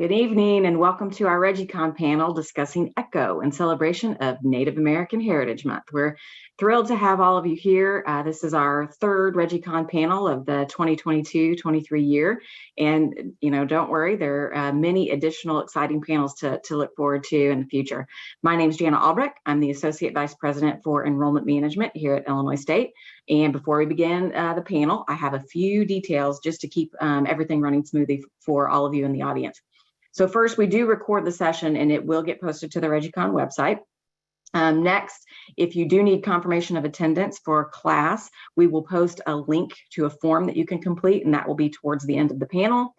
Good evening and welcome to our ReggieCon panel discussing Echo in celebration of Native American Heritage Month. We're thrilled to have all of you here. This is our third ReggieCon panel of the 2022-23 year. And, don't worry, there are many additional exciting panels to look forward to in the future. My name is Jana Albrecht. I'm the Associate Vice President for Enrollment Management here at Illinois State. And before we begin the panel, I have a few details just to keep everything running smoothly for all of you in the audience. So first, we do record the session and it will get posted to the ReggieCon website. Next, if you do need confirmation of attendance for class, we will post a link to a form that you can complete, and that will be towards the end of the panel.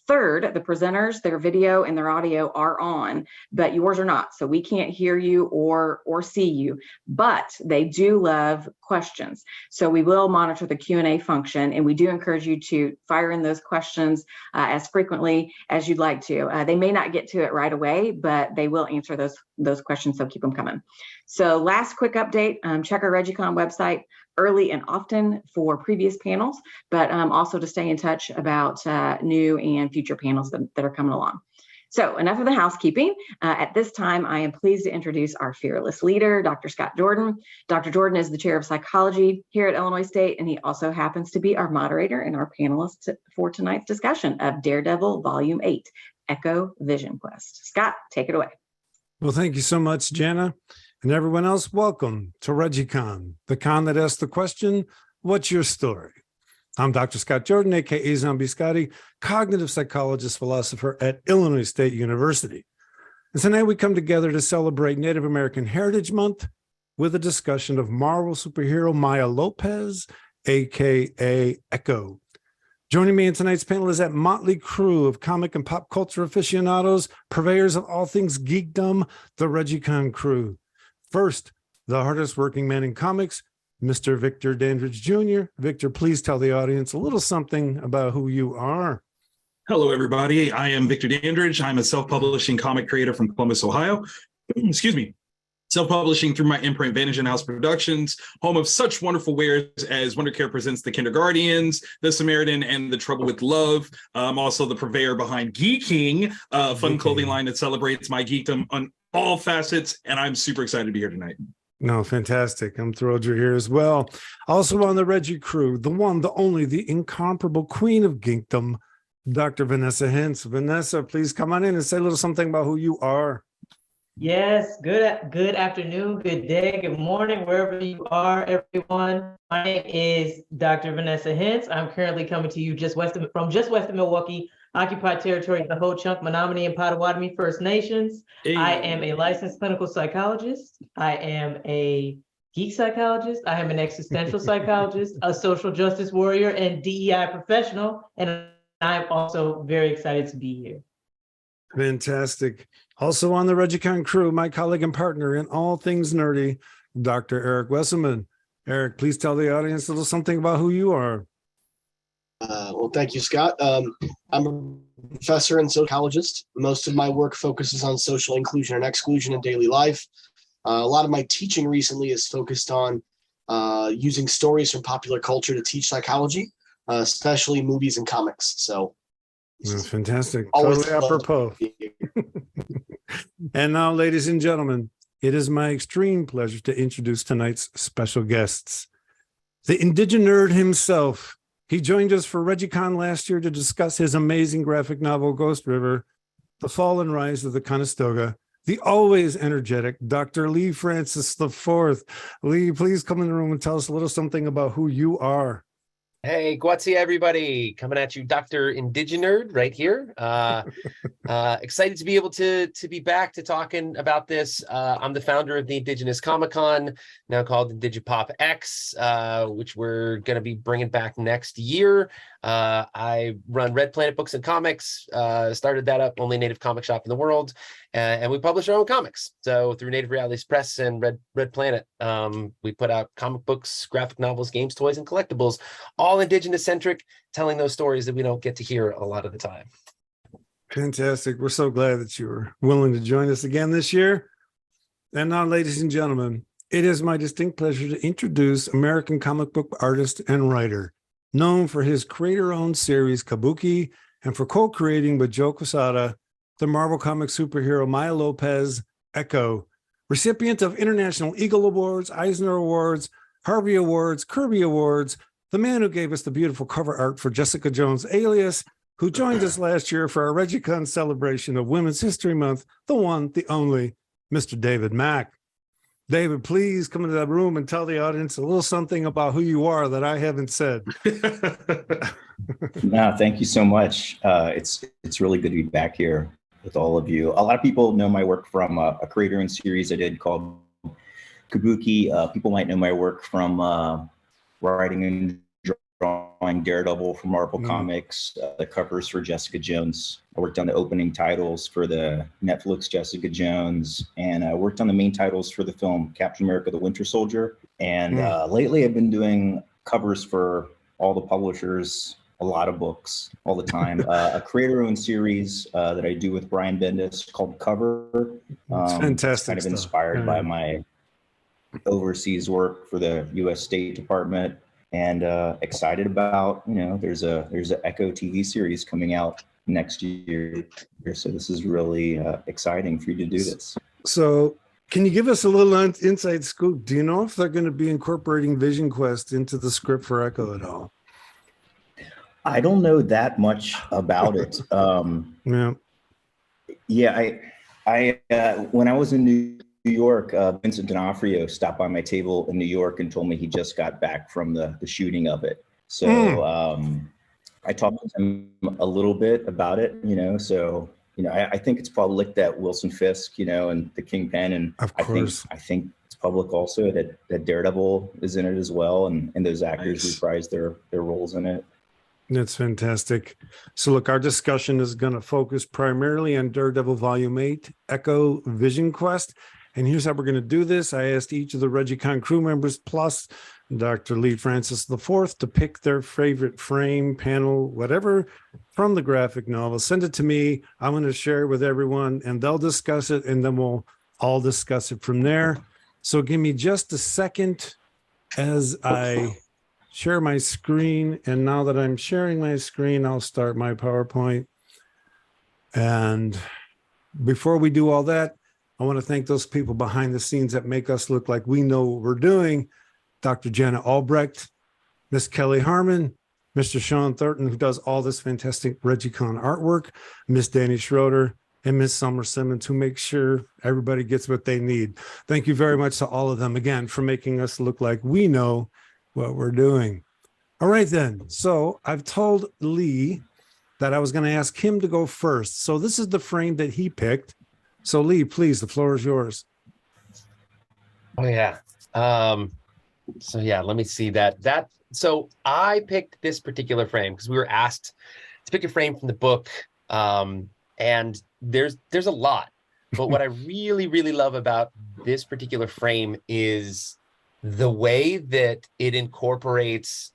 Third, the presenters, their video and their audio are on, but yours are not. So we can't hear you or see you, but they do love questions. So we will monitor the Q&A function, and we do encourage you to fire in those questions as frequently as you'd like to. They may not get to it right away, but they will answer those questions, so keep them coming. So last quick update, check our ReggieCon website early and often for previous panels, but also to stay in touch about new and future panels that are coming along. So enough of the housekeeping. At this time, I am pleased to introduce our fearless leader, Dr. Scott Jordan. Dr. Jordan is the chair of psychology here at Illinois State, and he also happens to be our moderator and our panelist for tonight's discussion of Daredevil Volume 8, Echo Vision Quest. Scott, take it away. Well, thank you so much, Jana. And everyone else, welcome to ReggieCon, the con that asks the question, what's your story? I'm Dr. Scott Jordan, aka Zombie Scotty, cognitive psychologist, philosopher at Illinois State University. And tonight we come together to celebrate Native American Heritage Month with a discussion of Marvel superhero Maya Lopez, aka Echo. Joining me in tonight's panel is that motley crew of comic and pop culture aficionados, purveyors of all things geekdom, the ReggieCon crew. First, the hardest working man in comics, Mr. Victor Dandridge Jr. Victor, please tell the audience a little something about who you are. Hello, everybody. I am Victor Dandridge. I'm a self-publishing comic creator from Columbus, Ohio. Excuse me. Self-publishing through my imprint Vantage House Productions, home of such wonderful wares as WonderCare presents The Kinderguardians, The Samaritan, and The Trouble with Love. I'm also the purveyor behind Geeking, a fun clothing line that celebrates my geekdom on all facets, and I'm super excited to be here tonight. No, fantastic. I'm thrilled you're here as well. Also on the Reggie crew, the one, the only, the incomparable queen of geekdom, Dr. Vanessa Hintz. Vanessa, please come on in and say a little something about who you are. Yes, good afternoon, good day, good morning, wherever you are, everyone. My name is Dr. Vanessa Hintz. I'm currently coming to you from just west of Milwaukee, occupied territory of the Ho-Chunk, Menominee, and Potawatomi First Nations. Hey. I am a licensed clinical psychologist. I am a geek psychologist. I am an existential psychologist, a social justice warrior, and DEI professional. And I'm also very excited to be here. Fantastic. Also on the ReggieCon crew, my colleague and partner in all things nerdy, Dr. Eric Wesselmann. Eric, please tell the audience a little something about who you are. Well, thank you, Scott. I'm a professor and sociologist. Most of my work focuses on social inclusion and exclusion in daily life. A lot of my teaching recently is focused on using stories from popular culture to teach psychology, especially movies and comics. So, fantastic. Totally apropos. And now, ladies and gentlemen, it is my extreme pleasure to introduce tonight's special guests. The indigenous nerd himself. He joined us for ReggieCon last year to discuss his amazing graphic novel, Ghost River, The Fall and Rise of the Conestoga, the always energetic Dr. Lee Francis IV. Lee, please come in the room and tell us a little something about who you are. Hey, Gwatsi, everybody. Coming at you, Dr. Indigenerd right here. Excited to be able to be back to talking about this. I'm the founder of the Indigenous Comic-Con, now called Indigipop X, which we're going to be bringing back next year. I run Red Planet Books and Comics, started that up, only native comic shop in the world, and we publish our own comics. So through Native Realities Press and Red Planet, we put out comic books, graphic novels, games, toys, and collectibles, all indigenous centric, telling those stories that we don't get to hear a lot of the time. Fantastic. We're so glad that you were willing to join us again this year. And now, ladies and gentlemen, it is my distinct pleasure to introduce American comic book artist and writer, known for his creator-owned series Kabuki and for co-creating with Joe Quesada, the Marvel Comics superhero Maya Lopez, Echo, recipient of International Eagle Awards, Eisner Awards, Harvey Awards, Kirby Awards, the man who gave us the beautiful cover art for Jessica Jones' Alias, who joined us last year for our ReggieCon celebration of Women's History Month, the one, the only, Mr. David Mack. David, please come into that room and tell the audience a little something about who you are that I haven't said. No, thank you so much. It's really good to be back here with all of you. A lot of people know my work from a creator and series I did called Kabuki. People might know my work from writing and drawing Daredevil for Marvel Comics, the covers for Jessica Jones. I worked on the opening titles for the Netflix Jessica Jones, and I worked on the main titles for the film Captain America: The Winter Soldier. And lately I've been doing covers for all the publishers, a lot of books all the time. A creator-owned series that I do with Brian Bendis called Cover. Fantastic. Kind of inspired by my overseas work for the U.S. State Department. And excited about, there's a Echo TV series coming out next year. So this is really exciting for you to do this. So can you give us a little inside scoop? Do you know if they're going to be incorporating Vision Quest into the script for Echo at all? I don't know that much about it. I when I was in New York, Vincent D'Onofrio stopped by my table in New York and told me he just got back from the shooting of it. So I talked to him a little bit about it, so, I think it's public that Wilson Fisk, and the Kingpin, and of course. I think it's public also that Daredevil is in it as well. And those actors reprise their roles in it. That's fantastic. So look, our discussion is going to focus primarily on Daredevil Volume 8, Echo Vision Quest. And here's how we're going to do this. I asked each of the ReggieCon crew members plus Dr. Lee Francis IV to pick their favorite frame, panel, whatever from the graphic novel. Send it to me. I'm going to share it with everyone and they'll discuss it and then we'll all discuss it from there. So give me just a second as I share my screen. And now that I'm sharing my screen, I'll start my PowerPoint. And before we do all that, I want to thank those people behind the scenes that make us look like we know what we're doing. Dr. Jenna Albrecht, Miss Kelly Harmon, Mr. Sean Thornton, who does all this fantastic ReggieCon artwork, Miss Danny Schroeder, and Miss Summer Simmons, who make sure everybody gets what they need. Thank you very much to all of them, again, for making us look like we know what we're doing. All right, then. So I've told Lee that I was going to ask him to go first. So this is the frame that he picked. So Lee, please, the floor is yours. Oh yeah. Let me see that. So I picked this particular frame because we were asked to pick a frame from the book. And there's a lot, but what I really, really love about this particular frame is the way that it incorporates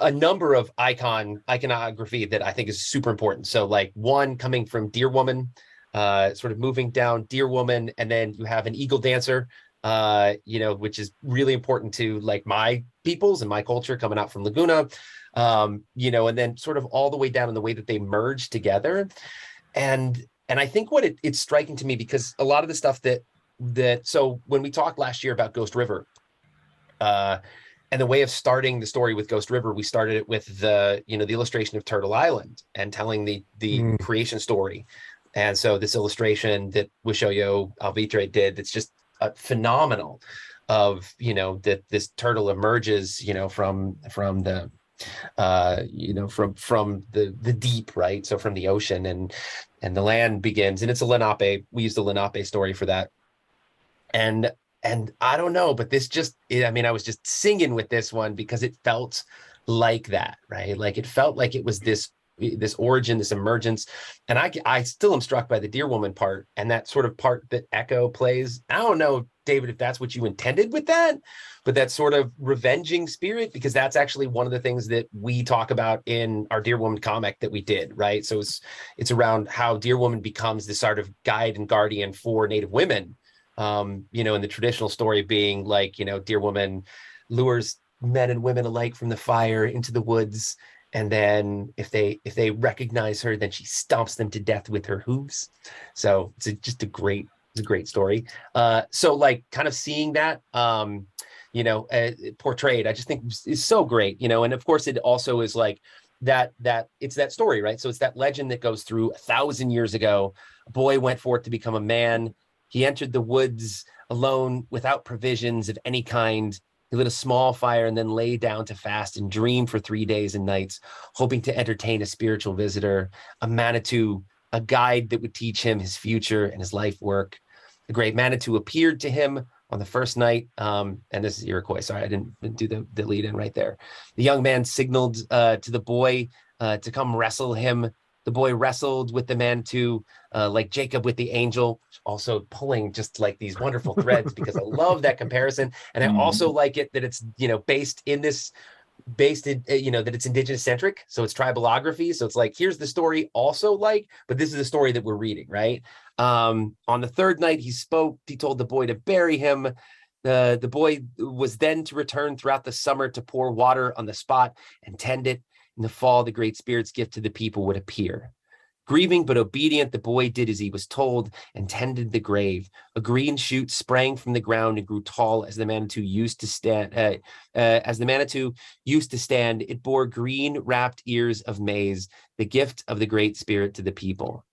a number of iconography that I think is super important. So like one coming from Deer Woman, sort of moving down Deer Woman, and then you have an eagle dancer, which is really important to like my peoples and my culture coming out from Laguna, and then sort of all the way down in the way that they merge together. And I think what it's striking to me because a lot of the stuff so when we talked last year about Ghost River, and the way of starting the story with Ghost River, we started it with the illustration of Turtle Island and telling the creation story. And so this illustration that Wishoyo Alvitre did, that's just phenomenal of, that this turtle emerges, from the, from the deep, right? So from the ocean and the land begins, and it's a Lenape. We used the Lenape story for that. And I don't know, but this I was just singing with this one because it felt like that, right? Like it felt like it was this origin, this emergence. And I still am struck by the Deer Woman part and that sort of part that Echo plays. I don't know, David, if that's what you intended with that, but that sort of revenging spirit, because that's actually one of the things that we talk about in our Deer Woman comic that we did, right? So it's around how Deer Woman becomes this sort of guide and guardian for Native women. In the traditional story being like, Deer Woman lures men and women alike from the fire into the woods And then if they recognize her, then she stomps them to death with her hooves. So it's just a great story. So like kind of seeing that, portrayed, I just think is so great, and of course it also is like that it's that story, right? So it's that legend that goes through 1,000 years ago. A boy went forth to become a man. He entered the woods alone without provisions of any kind. He lit a small fire and then lay down to fast and dream for 3 days and nights, hoping to entertain a spiritual visitor, a Manitou, a guide that would teach him his future and his life work. The great Manitou appeared to him on the first night, and this is Iroquois. Sorry, I didn't do the lead in right there. The young man signaled to the boy to come wrestle him. The boy wrestled with the Manitou like Jacob with the angel, also pulling just like these wonderful threads because I love that comparison. And I also like it that it's, based in that it's indigenous centric. So it's tribalography. So it's like, here's the story also but this is the story that we're reading, right? On the third night he spoke, he told the boy to bury him. The boy was then to return throughout the summer to pour water on the spot and tend it. In the fall, the Great Spirit's gift to the people would appear. Grieving but obedient, the boy did as he was told and tended the grave. A green shoot sprang from the ground and grew tall as the Manitou used to stand. It bore green wrapped ears of maize, the gift of the Great Spirit to the people.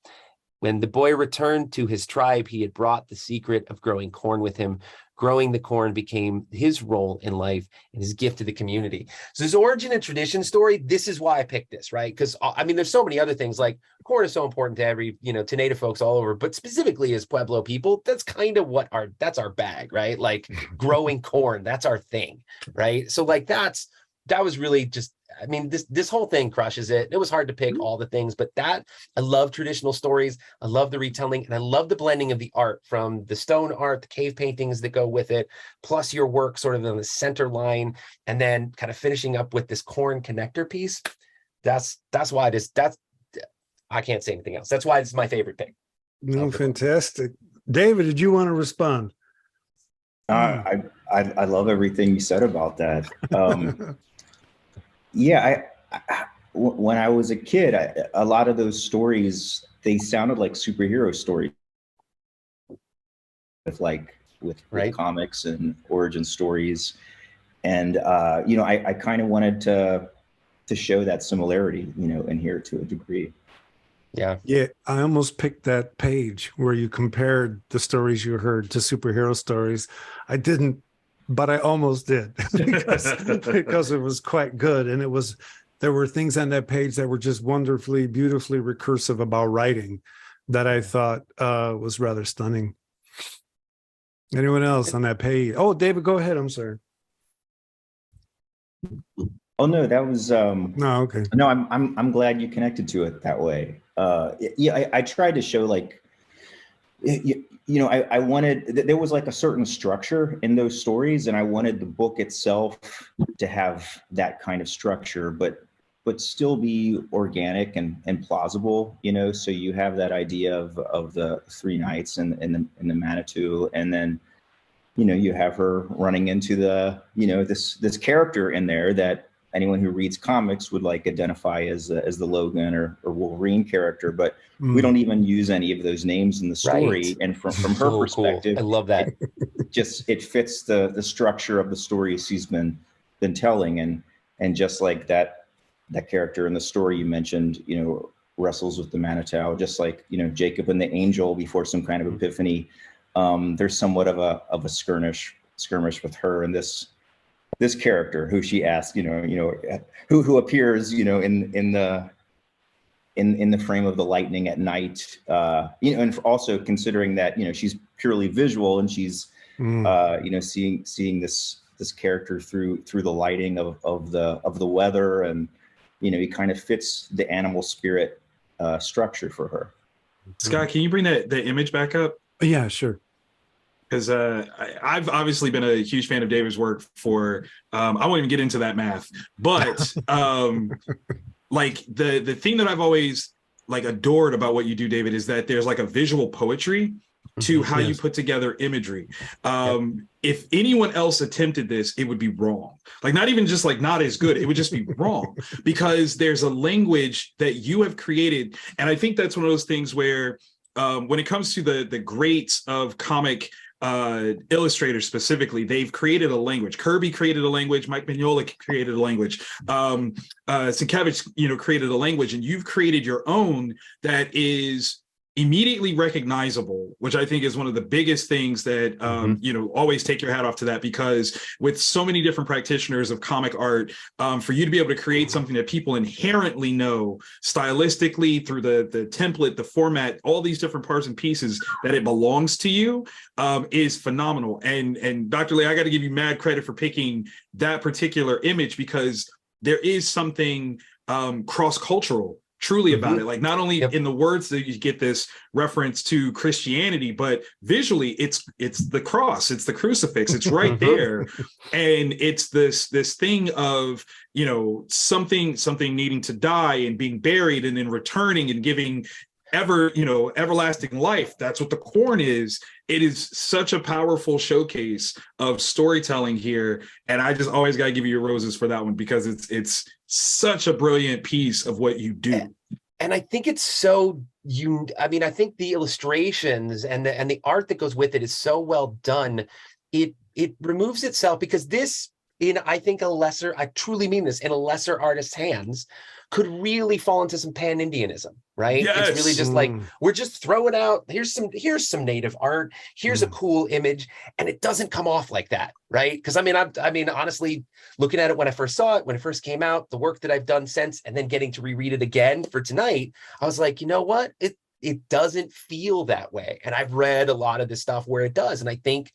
When the boy returned to his tribe, he had brought the secret of growing corn with him. Growing the corn became his role in life and his gift to the community. So this origin and tradition story, this is why I picked this, right? Because there's so many other things, like corn is so important to to Native folks all over, but specifically as Pueblo people, that's kind of that's our bag, right? Like growing corn, that's our thing, right? So like that was really just, this whole thing crushes it. It was hard to pick all the things, but I love traditional stories. I love the retelling, and I love the blending of the art, from the stone art, the cave paintings that go with it, plus your work sort of on the center line, and then kind of finishing up with this corn connector piece. That's why I can't say anything else. That's why it's my favorite pick. No, fantastic. David, did you want to respond? I love everything you said about that. Yeah, when I was a kid, a lot of those stories, they sounded like superhero stories with comics and origin stories. And, I kind of wanted to show that similarity, in here to a degree. Yeah. Yeah. I almost picked that page where you compared the stories you heard to superhero stories. I didn't, but I almost did because it was quite good. And there were things on that page that were just wonderfully, beautifully recursive about writing that I thought was rather stunning. Anyone else on that page? Oh, David, go ahead. I'm sorry. Oh no, that was no, okay. No, I'm glad you connected to it that way. I tried to show I wanted, there was like a certain structure in those stories, and I wanted the book itself to have that kind of structure, but still be organic and plausible, so you have that idea of the 3 nights and the Manitou, and then, you have her running into the, this character in there that anyone who reads comics would identify as the Logan or Wolverine character, but we don't even use any of those names in the story. Right. And from her perspective, cool. I love that. It fits the structure of the stories she's been telling, and just like that character in the story you mentioned, wrestles with the Manitou, just like Jacob and the angel before some kind of epiphany. There's somewhat of a skirmish with her and this character who she asked, who appears, in the frame of the lightning at night, and also considering that, she's purely visual and she's, seeing this character through the lighting of the weather, and, he kind of fits the animal spirit structure for her. Scott, can you bring the image back up? Yeah, sure. Because I've obviously been a huge fan of David's work for, I won't even get into that math, but the thing that I've always adored about what you do, David, is that there's a visual poetry to how you Yes. put together imagery. If anyone else attempted this, it would be wrong. Like, not even just like not as good, it would just be wrong, because there's a language that you have created. And I think that's one of those things where when it comes to the greats of comic illustrators specifically, they've created a language. Kirby created a language. Mike Mignola created a language. Sienkiewicz, created a language, and you've created your own that is immediately recognizable, which I think is one of the biggest things that, always take your hat off to that, because with so many different practitioners of comic art, for you to be able to create something that people inherently know stylistically through the template, the format, all these different parts and pieces, that it belongs to you, is phenomenal. And Dr. Lee, I got to give you mad credit for picking that particular image, because there is something cross-cultural truly about it. Like, not only in the words that you get this reference to Christianity, but visually it's the cross, it's the crucifix, it's right there. And it's this thing of, something needing to die and being buried and then returning and giving everlasting life. That's what the corn is. It is such a powerful showcase of storytelling here. And I just always got to give you your roses for that one, because it's such a brilliant piece of what you do. And I think it's so I think the illustrations and the art that goes with it is so well done. It removes itself, because this, I truly mean this, in a lesser artist's hands, could really fall into some pan-Indianism, right? Yes. It's really just like, we're just throwing out, here's some native art, here's a cool image, and it doesn't come off like that, right? Because I mean, honestly, looking at it when I first saw it, when it first came out, the work that I've done since, and then getting to reread it again for tonight, I was like, you know what? It doesn't feel that way. And I've read a lot of this stuff where it does. And I think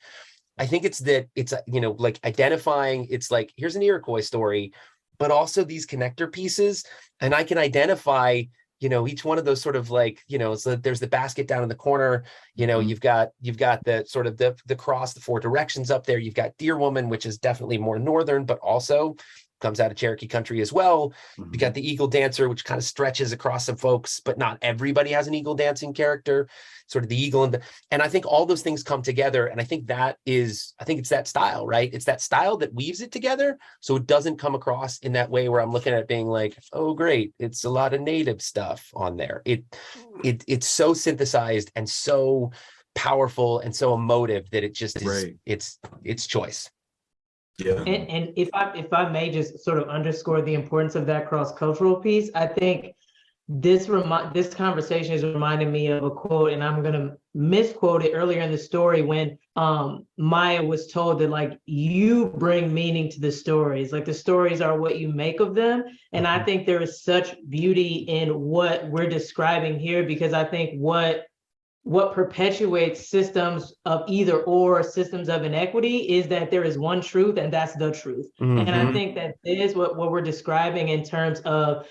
it's that it's, like identifying, it's like, here's an Iroquois story, but also these connector pieces. And I can identify, each one of those sort of like, so there's the basket down in the corner, you've got the sort of the cross, the four directions up there. You've got Deer Woman, which is definitely more northern, but also comes out of Cherokee country as well. You got the Eagle Dancer, which kind of stretches across some folks, but not everybody has an eagle dancing character, sort of the eagle. And I think all those things come together. And I think it's that style, right? It's that style that weaves it together. So it doesn't come across in that way where I'm looking at it being like, oh, great, it's a lot of native stuff on there. It's so synthesized and so powerful and so emotive that it just is, it's choice. Yeah. And if I may just sort of underscore the importance of that cross-cultural piece, I think this conversation is reminding me of a quote, and I'm going to misquote it earlier in the story, when Maya was told that, like, you bring meaning to the stories, like the stories are what you make of them. And I think there is such beauty in what we're describing here, because I think what perpetuates systems of either or, systems of inequity, is that there is one truth, and that's the truth. And I think that is what we're describing in terms of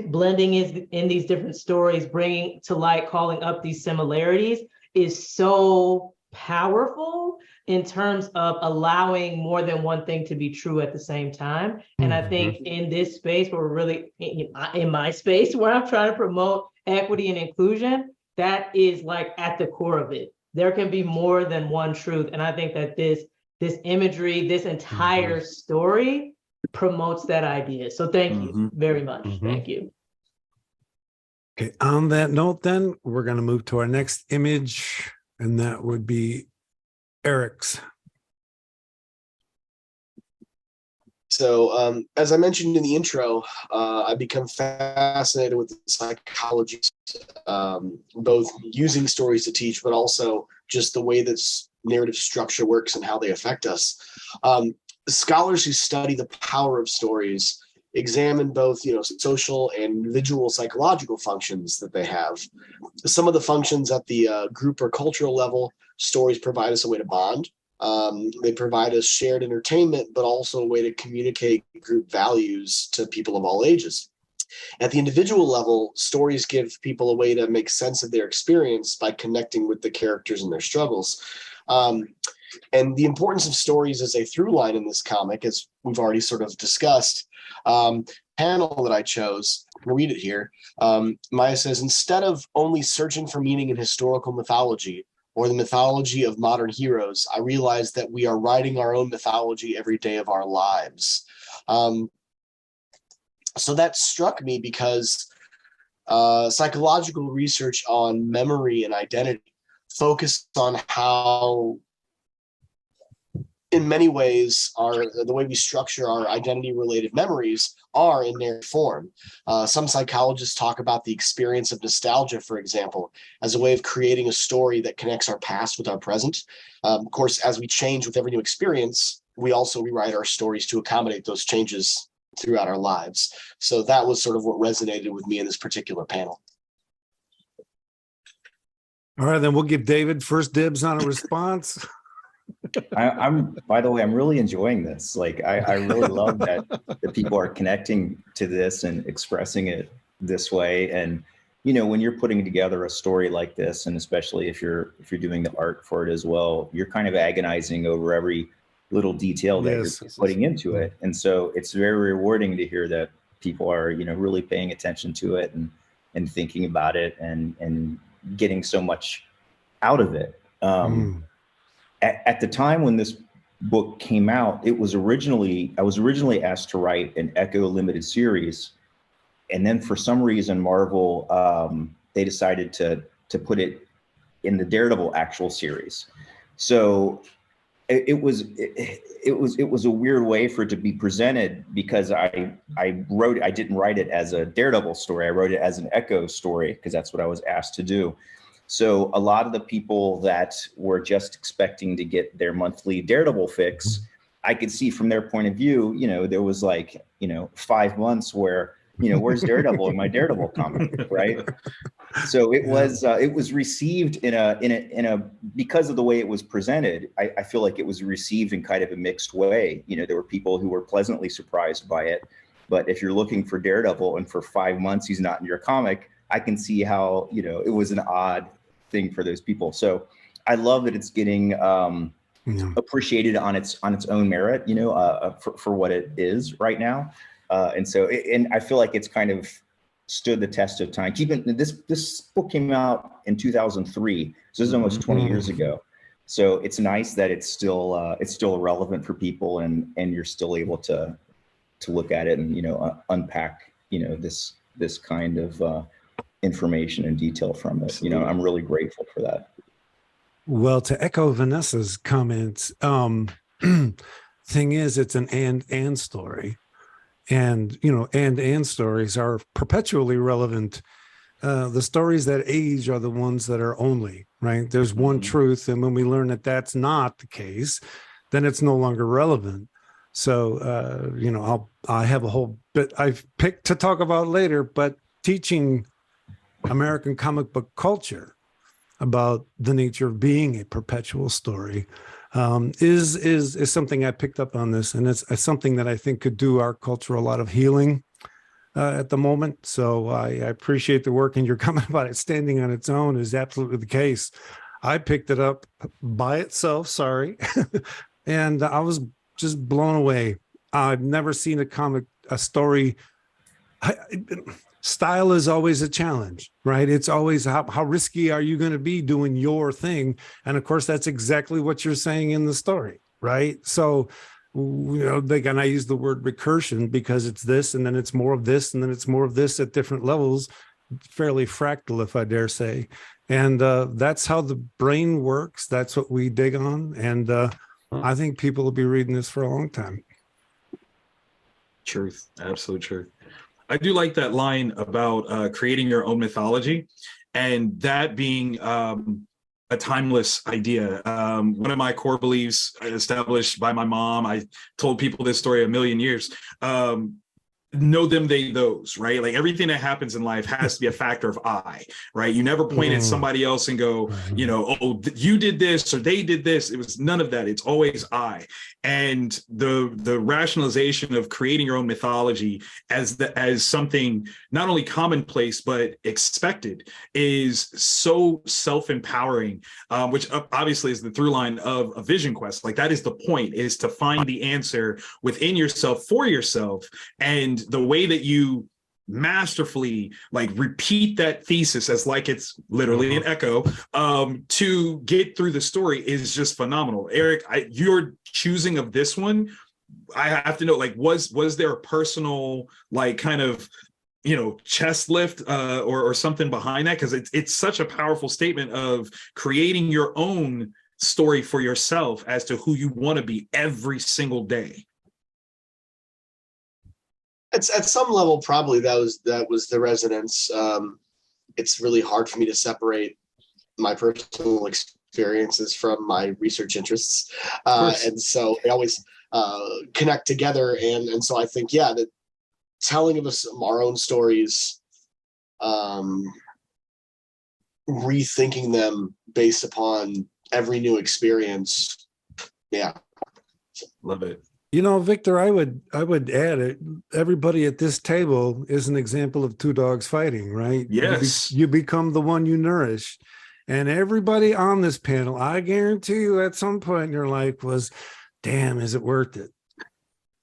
blending in these different stories, bringing to light, calling up these similarities, is so powerful in terms of allowing more than one thing to be true at the same time. And I think in this space where we're really, in my space where I'm trying to promote equity and inclusion, that is like at the core of it. There can be more than one truth. And I think that this imagery, this entire story promotes that idea. So thank you very much. Thank you. Okay, on that note, then we're going to move to our next image, and that would be Eric's. So as I mentioned in the intro, I've become fascinated with the psychology, both using stories to teach, but also just the way that narrative structure works and how they affect us. Scholars who study the power of stories examine both, social and individual psychological functions that they have. Some of the functions at the group or cultural level, stories provide us a way to bond. They provide us shared entertainment, but also a way to communicate group values to people of all ages. At the individual level, stories give people a way to make sense of their experience by connecting with the characters and their struggles. And the importance of stories as a through line in this comic, as we've already sort of discussed, panel that I chose, I'm going to read it here. Maya says, instead of only searching for meaning in historical mythology or the mythology of modern heroes, I realized that we are writing our own mythology every day of our lives. So that struck me because psychological research on memory and identity focused on how, in many ways, the way we structure our identity-related memories are in their form. Some psychologists talk about the experience of nostalgia, for example, as a way of creating a story that connects our past with our present. Of course, as we change with every new experience, we also rewrite our stories to accommodate those changes throughout our lives. So that was sort of what resonated with me in this particular panel. All right, then we'll give David first dibs on a response. I'm by the way, I'm really enjoying this. Like I really love that people are connecting to this and expressing it this way. And when you're putting together a story like this, and especially if you're doing the art for it as well, you're kind of agonizing over every little detail that you're putting into it. And so it's very rewarding to hear that people are, really paying attention to it and thinking about it and getting so much out of it. At the time when this book came out, I was originally asked to write an Echo limited series. And then for some reason, Marvel, they decided to put it in the Daredevil actual series. So it was a weird way for it to be presented, because I didn't write it as a Daredevil story. I wrote it as an Echo story because that's what I was asked to do. So a lot of the people that were just expecting to get their monthly Daredevil fix, I could see from their point of view, there was 5 months where, where's Daredevil in my Daredevil comic, right? So it was received in a because of the way it was presented, I feel like it was received in kind of a mixed way. There were people who were pleasantly surprised by it, but if you're looking for Daredevil and for 5 months he's not in your comic, I can see how, it was an odd thing for those people. So I love that it's getting appreciated on its own merit, for what it is right now. And I feel like it's kind of stood the test of time. This book came out in 2003, so this is almost 20 years ago. So it's nice that it's still relevant for people, and you're still able to look at it and unpack this kind of information and detail from it. I'm really grateful for that. Well, to echo Vanessa's comments, thing is, it's an and story, and and stories are perpetually relevant. The stories that age are the ones that are only, right? There's one truth, and when we learn that that's not the case, then it's no longer relevant. So I have a whole bit I've picked to talk about later, but teaching American comic book culture about the nature of being a perpetual story is something I picked up on this, and it's something that I think could do our culture a lot of healing at the moment. So I appreciate the work, and your comment about it standing on its own is absolutely the case. I picked it up by itself, and I was just blown away. I've never seen a story. Style is always a challenge, right? It's always how risky are you going to be doing your thing? And of course, that's exactly what you're saying in the story, right? So, and I use the word recursion because it's this, and then it's more of this, and then it's more of this at different levels, fairly fractal, if I dare say. And that's how the brain works. That's what we dig on. And I think people will be reading this for a long time. Truth, absolute truth. I do like that line about creating your own mythology, and that being a timeless idea. One of my core beliefs established by my mom, I told people this story a million years, know them, they, those, right? Like everything that happens in life has to be a factor of I, right? You never point at somebody else and go, you did this or they did this. It was none of that. It's always I. And the rationalization of creating your own mythology as something not only commonplace but expected is so self-empowering, which obviously is the through line of a vision quest. Like that is the point, is to find the answer within yourself for yourself. And the way that you masterfully like repeat that thesis as like it's literally an echo to get through the story is just phenomenal. Eric, your choosing of this one, I have to know, like, was there a personal like kind of chest lift or something behind that? Because it's such a powerful statement of creating your own story for yourself as to who you want to be every single day. It's at some level probably that was the resonance. It's really hard for me to separate my personal experiences from my research interests, and so they always connect together. And so I think that telling of us our own stories, rethinking them based upon every new experience. Yeah, love it. Victor, I would add it. Everybody at this table is an example of two dogs fighting, right? Yes. You become the one you nourish. And everybody on this panel, I guarantee you at some point in your life was, damn, is it worth it?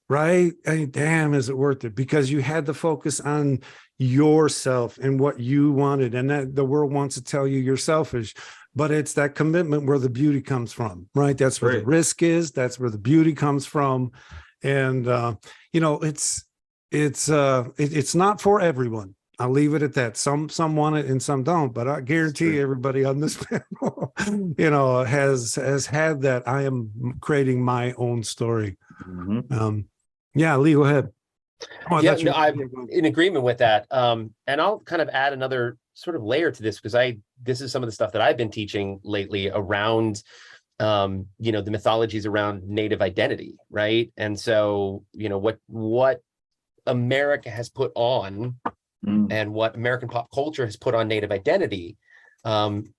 Right? Damn, is it worth it? Because you had to focus on yourself and what you wanted. And that the world wants to tell you you're selfish. But it's that commitment where the beauty comes from, right? That's where the risk is. That's where the beauty comes from. And, it's not for everyone. I'll leave it at that. Some want it and some don't, but I guarantee everybody on this panel, has had that. I am creating my own story. Lee, go ahead. I'm in agreement with that. And I'll kind of add another sort of layer to this, because this is some of the stuff that I've been teaching lately around, the mythologies around Native identity, right? And so, what America has put on and what American pop culture has put on Native identity,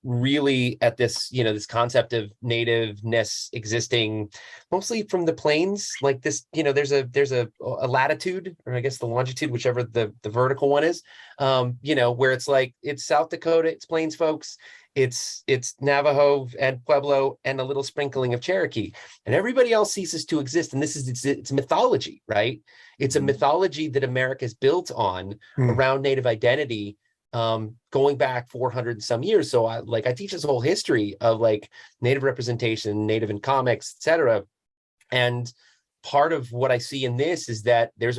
really at this, this concept of nativeness existing mostly from the plains, like this, there's a latitude, or I guess the longitude, whichever the vertical one is, where it's like, it's South Dakota, it's plains folks, it's Navajo and Pueblo and a little sprinkling of Cherokee, and everybody else ceases to exist. And this is it's mythology, right? It's a mythology that America is built on around Native identity, going back 400 and some years. So I teach this whole history of like Native representation, Native in comics, etc. And part of what I see in this is that there's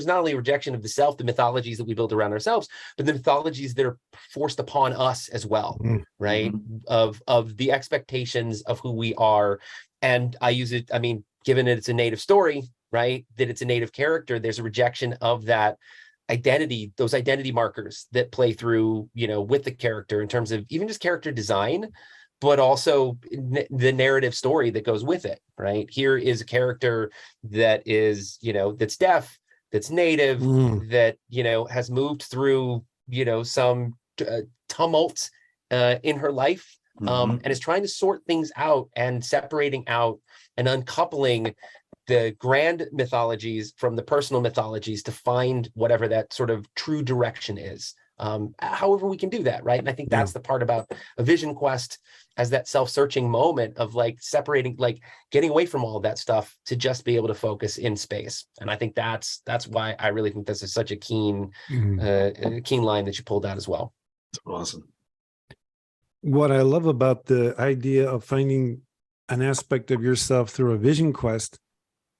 not only a rejection of the self, the mythologies that we build around ourselves, but the mythologies that are forced upon us as well, right? Of the expectations of who we are. And I use it, given it's a Native story, right? That it's a Native character, there's a rejection of that identity, those identity markers that play through, with the character in terms of even just character design, but also the narrative story that goes with it, right? Here is a character that is, that's deaf, that's Native, that, has moved through, some tumult in her life, and is trying to sort things out and separating out and uncoupling the grand mythologies from the personal mythologies to find whatever that sort of true direction is. However we can do that, right? And I think that's the part about a vision quest as that self-searching moment of like separating, like getting away from all of that stuff to just be able to focus in space. And I think that's why I really think this is such a keen line that you pulled out as well. That's awesome. What I love about the idea of finding an aspect of yourself through a vision quest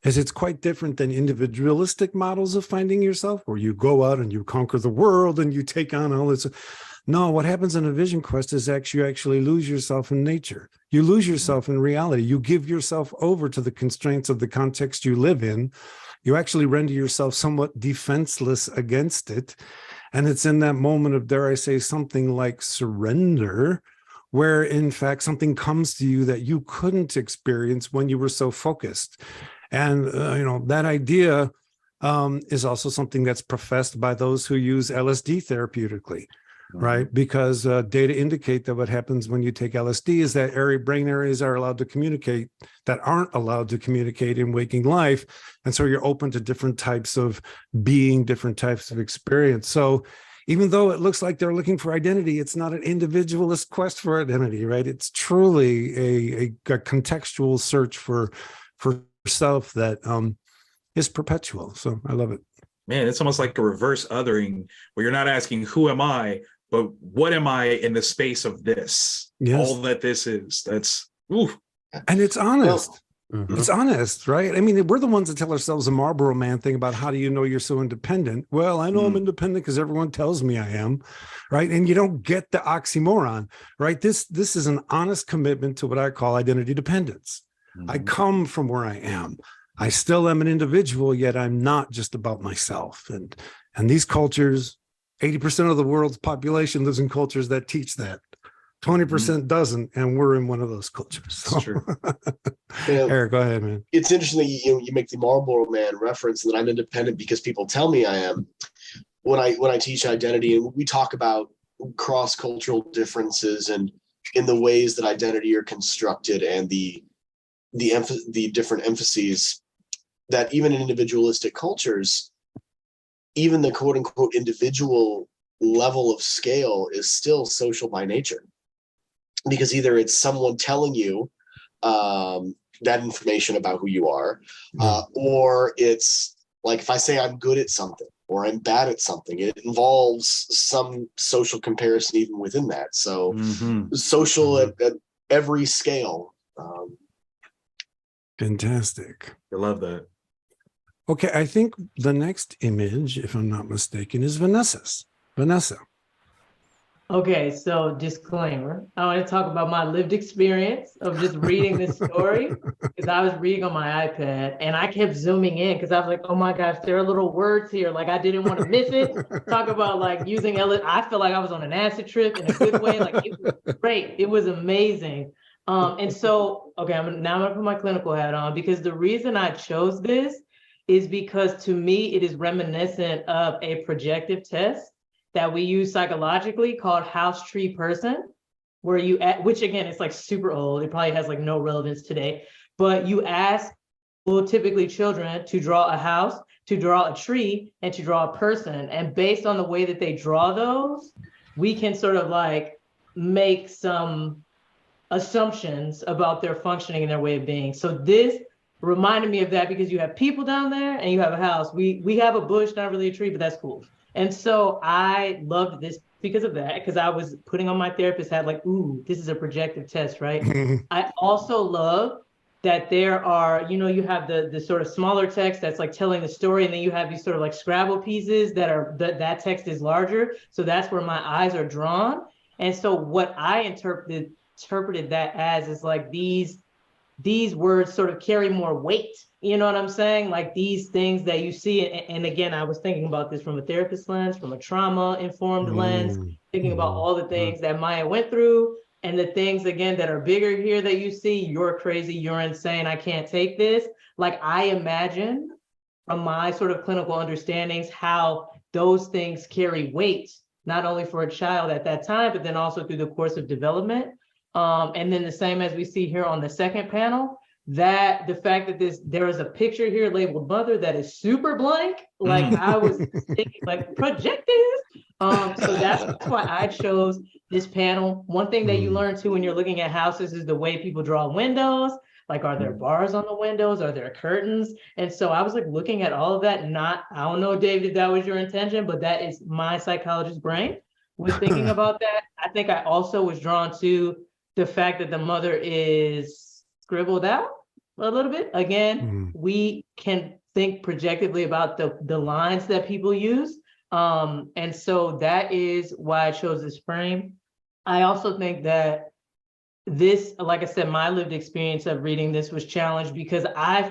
is it's quite different than individualistic models of finding yourself, where you go out and you conquer the world and you take on all this. No, what happens in a vision quest is you actually lose yourself in nature. You lose yourself in reality. You give yourself over to the constraints of the context you live in. You actually render yourself somewhat defenseless against it. And it's in that moment of, dare I say, something like surrender, where in fact something comes to you that you couldn't experience when you were so focused. And, that idea is also something that's professed by those who use LSD therapeutically, right? Because data indicate that what happens when you take LSD is that brain areas are allowed to communicate that aren't allowed to communicate in waking life. And so you're open to different types of being, different types of experience. So even though it looks like they're looking for identity, it's not an individualist quest for identity, right? It's truly a contextual search for self that is perpetual. So I love it. Man, it's almost like a reverse othering where you're not asking who am I, but what am I in the space of this? Yes. All that this is. That's oof. And it's honest. Well, It's honest, right? I mean, we're the ones that tell ourselves the Marlboro Man thing about how do you know you're so independent? Well, I know I'm independent because everyone tells me I am, right? And you don't get the oxymoron, right? This is an honest commitment to what I call identity dependence. I come from where I am. I still am an individual, yet I'm not just about myself. And these cultures, 80% of the world's population lives in cultures that teach that. 20% doesn't, and we're in one of those cultures. So. That's true. Eric, go ahead, man. It's interesting that you make the Marlboro Man reference, and that I'm independent because people tell me I am. When I teach identity, and we talk about cross-cultural differences and in the ways that identity are constructed, and the different emphases that even in individualistic cultures, even the quote unquote individual level of scale is still social by nature. Because either it's someone telling you that information about who you are, or it's like if I say I'm good at something or I'm bad at something, it involves some social comparison even within that. So social at every scale. Fantastic. I love that. Okay, I think the next image, if I'm not mistaken, is Vanessa's. Vanessa. Okay, so disclaimer. I want to talk about my lived experience of just reading this story because I was reading on my iPad and I kept zooming in because I was like, oh my gosh, there are little words here. Like I didn't want to miss it. Talk about like using I feel like I was on an acid trip in a good way. Like it was great. It was amazing. And so, okay, I'm gonna put my clinical hat on because the reason I chose this is because to me, it is reminiscent of a projective test that we use psychologically called house tree person, where which again, it's like super old. It probably has like no relevance today, but you ask, well, typically children to draw a house, to draw a tree, and to draw a person. And based on the way that they draw those, we can sort of like make some assumptions about their functioning and their way of being. So this reminded me of that because you have people down there and you have a house. We have a bush, not really a tree, but that's cool. And so I loved this because of that, because I was putting on my therapist hat like, ooh, this is a projective test, right? I also love that there are, you have the sort of smaller text that's like telling the story, and then you have these sort of like Scrabble pieces that text is larger. So that's where my eyes are drawn. And so what I interpreted that as is like these words sort of carry more weight. You know what I'm saying? Like these things that you see. And again, I was thinking about this from a therapist lens, from a trauma-informed lens, thinking about all the things that Maya went through and the things, again, that are bigger here that you see. You're crazy, you're insane, I can't take this. Like I imagine from my sort of clinical understandings how those things carry weight, not only for a child at that time, but then also through the course of development. And then the same as we see here on the second panel, that the fact that there is a picture here labeled mother that is super blank, like I was thinking like projective. So that's why I chose this panel. One thing that you learn too when you're looking at houses is the way people draw windows. Like, are there bars on the windows? Are there curtains? And so I was like looking at all of that. I don't know, David, if that was your intention, but that is my psychologist brain was thinking about that. I think I also was drawn to the fact that the mother is scribbled out a little bit. Again, we can think projectively about the lines that people use. And so that is why I chose this frame. I also think that this, like I said, my lived experience of reading this was challenged because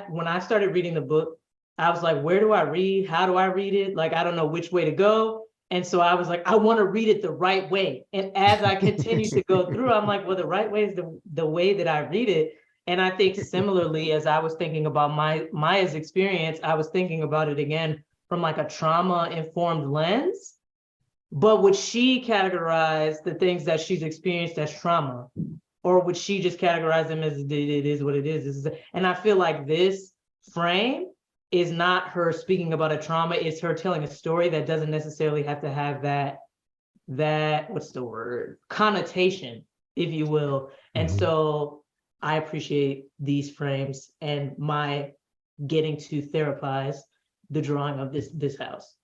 when I started reading the book, I was like, where do I read? How do I read it? Like, I don't know which way to go. And so I was like, I want to read it the right way. And as I continue to go through, I'm like, well, the right way is the way that I read it. And I think similarly, as I was thinking about Maya's experience, I was thinking about it again from like a trauma-informed lens. But would she categorize the things that she's experienced as trauma? Or would she just categorize them as it is what it is? And I feel like this frame is not her speaking about a trauma, it's her telling a story that doesn't necessarily have to have that what's the word? Connotation, if you will. And so I appreciate these frames and my getting to therapize the drawing of this house.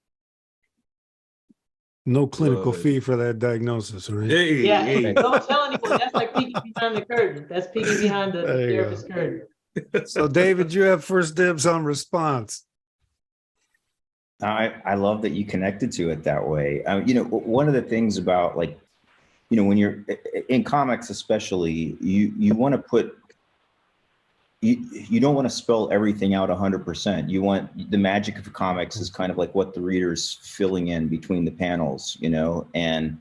No clinical Love it. fee for that diagnosis, right? Hey, Yeah, hey. don't tell anyone. That's like peeking behind the curtain. That's peeking behind the There you go. therapist curtain. So, David, you have first dibs on response. I love that you connected to it that way. One of the things about, like, when you're in comics, especially, you want to put, you don't want to spell everything out 100%. You want, the magic of comics is kind of like what the reader's filling in between the panels, and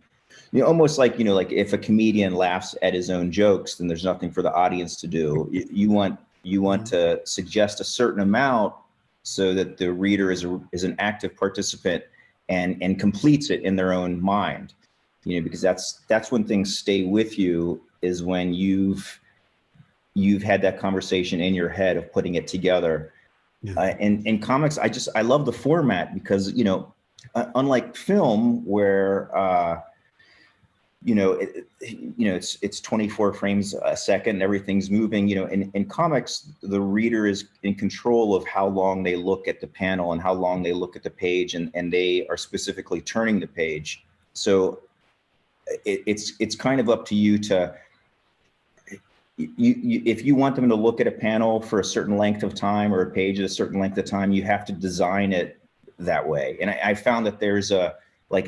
almost like, like if a comedian laughs at his own jokes, then there's nothing for the audience to do. You want to suggest a certain amount so that the reader is an active participant and completes it in their own mind, because that's when things stay with you, is when you've had that conversation in your head of putting it together. Yeah. In comics, I love the format because, unlike film where, it's 24 frames a second and everything's moving, in comics, the reader is in control of how long they look at the panel and how long they look at the page, and they are specifically turning the page. So it's kind of up to you to, if you want them to look at a panel for a certain length of time or a page at a certain length of time, you have to design it that way. And I found that there's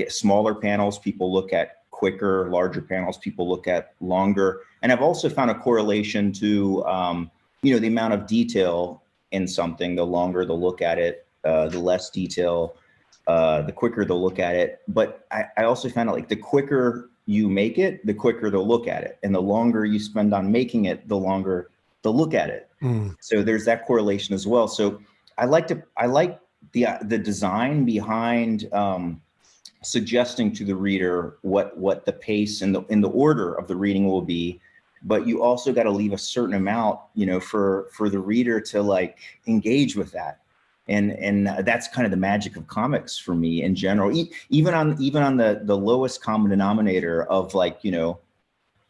smaller panels people look at quicker, larger panels people look at longer. And I've also found a correlation to, the amount of detail in something. The longer they'll look at it, the less detail, the quicker they'll look at it. But I also found out, like, the quicker you make it, the quicker they'll look at it. And the longer you spend on making it, the longer they'll look at it. So there's that correlation as well. So I like the design behind suggesting to the reader what the pace and the order of the reading will be, but you also got to leave a certain amount, for the reader to, like, engage with that. And that's kind of the magic of comics for me in general. Even on the lowest common denominator of, like,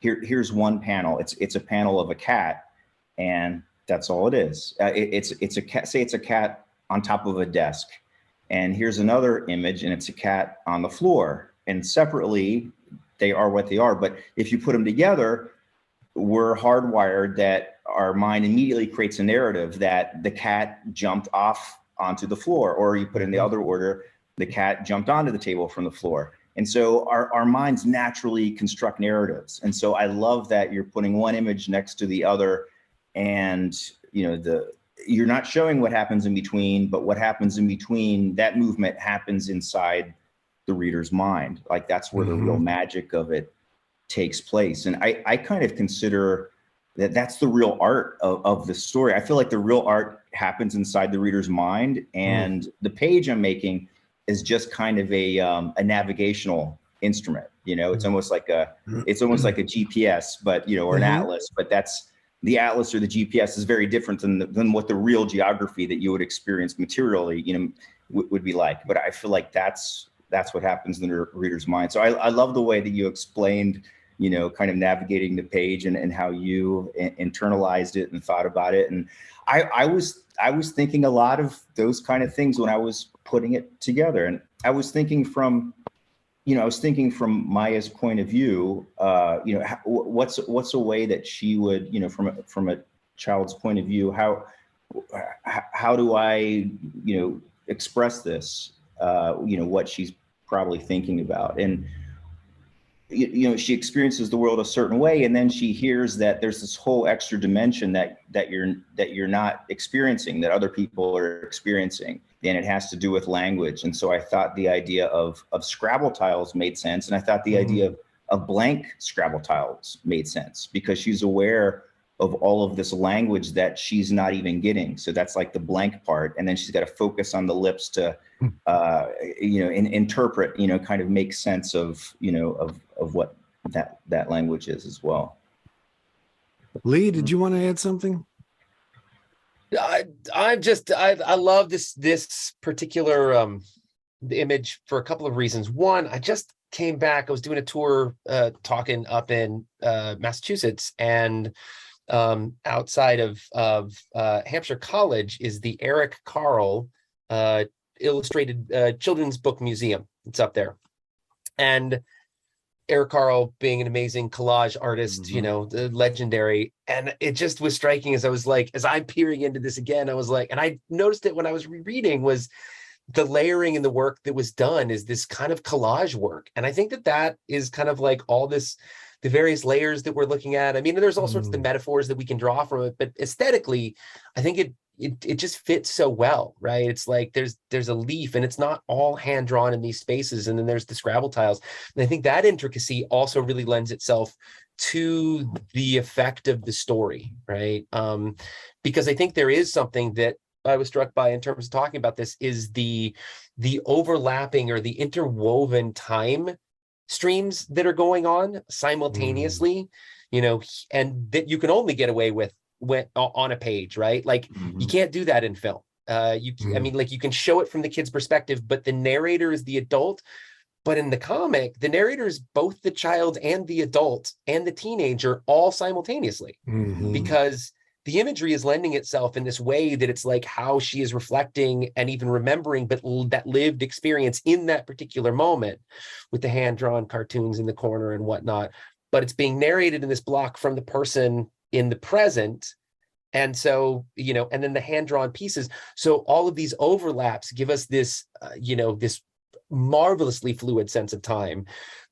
here's one panel. It's a panel of a cat, and that's all it is. It's a cat. Say it's a cat on top of a desk, and here's another image, and it's a cat on the floor. And separately, they are what they are. But if you put them together, we're hardwired that our mind immediately creates a narrative that the cat jumped off onto the floor, or you put in the other order, the cat jumped onto the table from the floor. And so our minds naturally construct narratives. And so I love that you're putting one image next to the other, and you're not showing what happens in between, but what happens in between, that movement happens inside the reader's mind. Like, that's where the real magic of it takes place. And I kind of consider that's the real art of the story. I feel like the real art happens inside the reader's mind, and the page I'm making is just kind of a navigational instrument. It's almost like a GPS, but or an atlas. But that's the atlas or the GPS is very different than what the real geography that you would experience materially, would be like. But I feel like that's what happens in the reader's mind. So I love the way that you explained, kind of navigating the page and how you internalized it and thought about it. And I was thinking a lot of those kind of things when I was putting it together. And I was thinking from Maya's point of view, what's a way that she would, from a child's point of view, how do I, express this, what she's probably thinking about. And she experiences the world a certain way, and then she hears that there's this whole extra dimension that you're not experiencing, that other people are experiencing, and it has to do with language. And so I thought the idea of Scrabble tiles made sense, and I thought the idea of blank Scrabble tiles made sense, because she's aware of all of this language that she's not even getting. So that's like the blank part, and then she's got to focus on the lips to interpret, kind of make sense of what that language is as well. Lee, did you want to add something? I love this particular image for a couple of reasons. One, I just came back. I was doing a tour talking up in Massachusetts, and outside of Hampshire College is the Eric Carle illustrated children's book museum. It's up there. And Eric Carle being an amazing collage artist, you know, the legendary. And it just was striking as I was like, as I'm peering into this again, I was like, and I noticed it when I was rereading, was the layering and the work that was done is this kind of collage work. And I think that that is kind of like all this, the various layers that we're looking at. I mean, there's all sorts of the metaphors that we can draw from it, but aesthetically, I think it just fits so well, right? It's like there's a leaf and it's not all hand drawn in these spaces, and then there's the Scrabble tiles. And I think that intricacy also really lends itself to the effect of the story, right? Because I think there is something that I was struck by in terms of talking about this is the overlapping or the interwoven time streams that are going on simultaneously, you know, and that you can only get away with on a page, right? Like you can't do that in film. I mean, like you can show it from the kid's perspective, but the narrator is the adult. But in the comic, the narrator is both the child and the adult and the teenager all simultaneously, because the imagery is lending itself in this way that it's like how she is reflecting and even remembering, but that lived experience in that particular moment with the hand-drawn cartoons in the corner and whatnot. But it's being narrated in this block from the person in the present. And so, you know, and then the hand-drawn pieces. So all of these overlaps give us this, you know, this marvelously fluid sense of time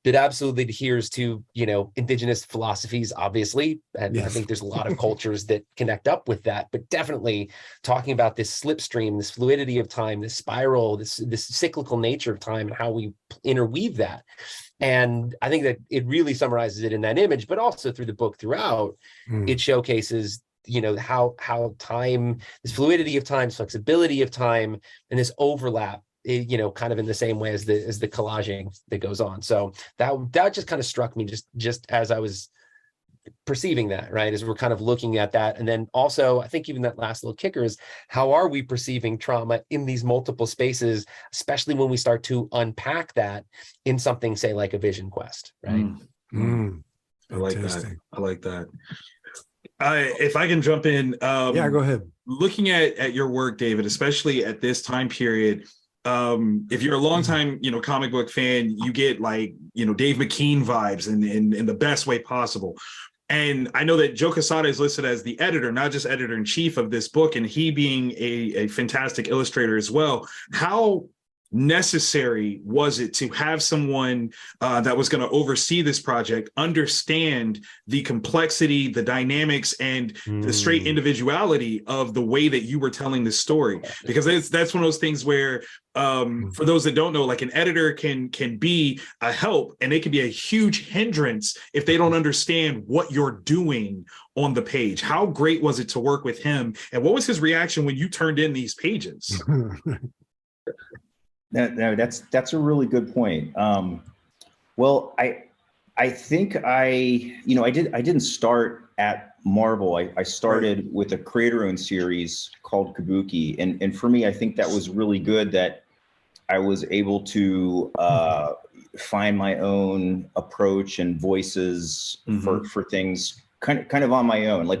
that absolutely adheres to, you know, indigenous philosophies, obviously. And I think there's a lot of cultures that connect up with that, but definitely talking about this slipstream, this fluidity of time, this spiral, this cyclical nature of time and how we interweave that. And I think that it really summarizes it in that image, but also through the book throughout, it showcases, you know, how time, this fluidity of time, this flexibility of time, and this overlap, you know, kind of in the same way as the collaging that goes on. So that just kind of struck me just as I was perceiving that, right, as we're kind of looking at that. And then also I think even that last little kicker is, how are we perceiving trauma in these multiple spaces, especially when we start to unpack that in something, say, like a vision quest, right? I like that. If I can jump in, yeah, go ahead. Looking at your work, David, especially at this time period, if you're a longtime, you know, comic book fan, you get like, you know, Dave McKean vibes in the best way possible. And I know that Joe Quesada is listed as the editor, not just editor in chief of this book, and he being a fantastic illustrator as well. How necessary was it to have someone that was going to oversee this project, understand the complexity, the dynamics, and the straight individuality of the way that you were telling the story? Because that's one of those things where, for those that don't know, like an editor can be a help, and it can be a huge hindrance if they don't understand what you're doing on the page. How great was it to work with him, and what was his reaction when you turned in these pages? No, that's a really good point. Well, I think I didn't start at Marvel. I started with a creator-owned series called Kabuki, and for me, I think that was really good that I was able to find my own approach and voices for things kind of on my own. Like,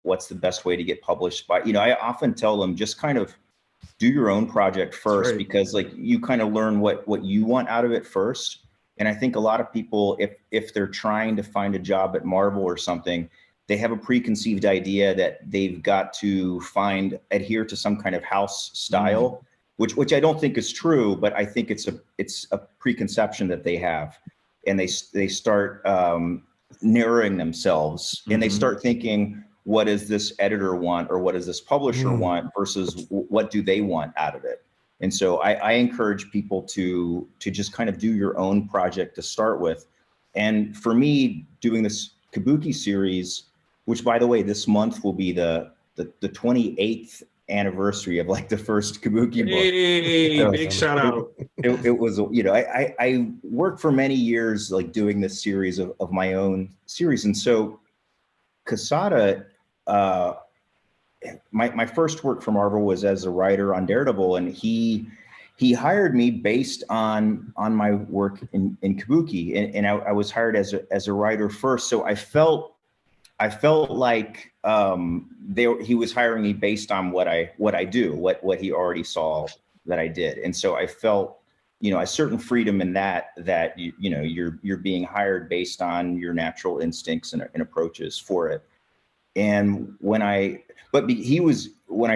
what's the best way to get published by? You know, I often tell them, just kind of do your own project first, because like you kind of learn what you want out of it first. And I think a lot of people, if they're trying to find a job at Marvel or something, they have a preconceived idea that they've got to adhere to some kind of house style, which I don't think is true, but I think it's a preconception that they have. And they start narrowing themselves, and they start thinking, what does this editor want, or what does this publisher want, versus what do they want out of it? And so I encourage people to just kind of do your own project to start with. And for me, doing this Kabuki series, which by the way, this month will be the 28th anniversary of like the first Kabuki book. Hey, so, big shout out. It was, you know, I worked for many years like doing this series of my own series. And so Quesada, my first work for Marvel was as a writer on Daredevil, and he hired me based on my work in Kabuki, and I was hired as a writer first. So I felt I felt like he was hiring me based on what I do, what he already saw that I did. And so I felt, a certain freedom in that you're being hired based on your natural instincts and approaches for it. And when I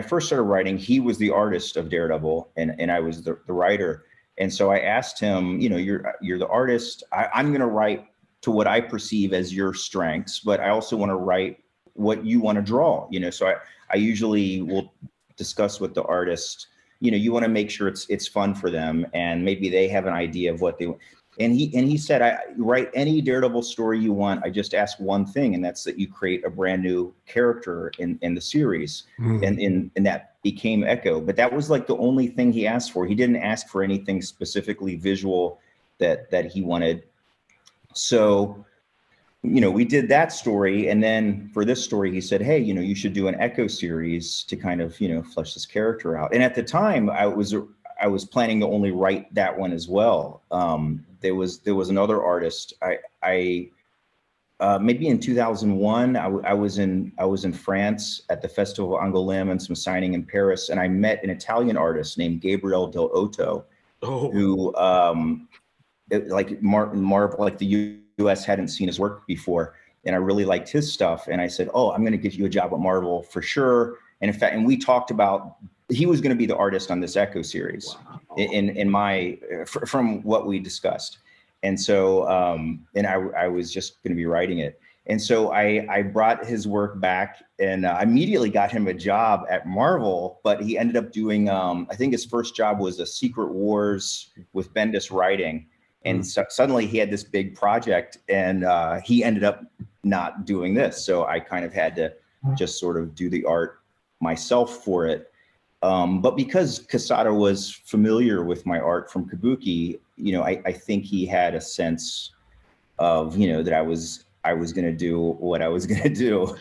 first started writing, he was the artist of Daredevil and I was the writer. And so I asked him, you're the artist. I'm going to write to what I perceive as your strengths, but I also want to write what you want to draw, so I usually will discuss with the artist, you want to make sure it's fun for them and maybe they have an idea of what they want. And he said, I write any Daredevil story you want. I just ask one thing, and that's that you create a brand new character in the series. And that became Echo. But that was like the only thing he asked for. He didn't ask for anything specifically visual that he wanted. So, we did that story. And then for this story, he said, hey, you should do an Echo series to kind of, flesh this character out. And at the time, I was planning to only write that one as well. There was another artist. I maybe in 2001, I was in France at the Festival of Angoulême and some signing in Paris, and I met an Italian artist named Gabriel Del Otto, who like Marvel, like the U.S. hadn't seen his work before, and I really liked his stuff. And I said, "Oh, I'm going to get you a job at Marvel for sure." And in fact, and we talked about he was going to be the artist on this Echo series. Wow. From what we discussed. And so, and I was just going to be writing it. And so I brought his work back and I immediately got him a job at Marvel, but he ended up doing, I think his first job was a Secret Wars with Bendis writing. And suddenly he had this big project and he ended up not doing this. So I kind of had to just sort of do the art myself for it. But because Quesada was familiar with my art from Kabuki, I think he had a sense of, that I was going to do what I was going to do.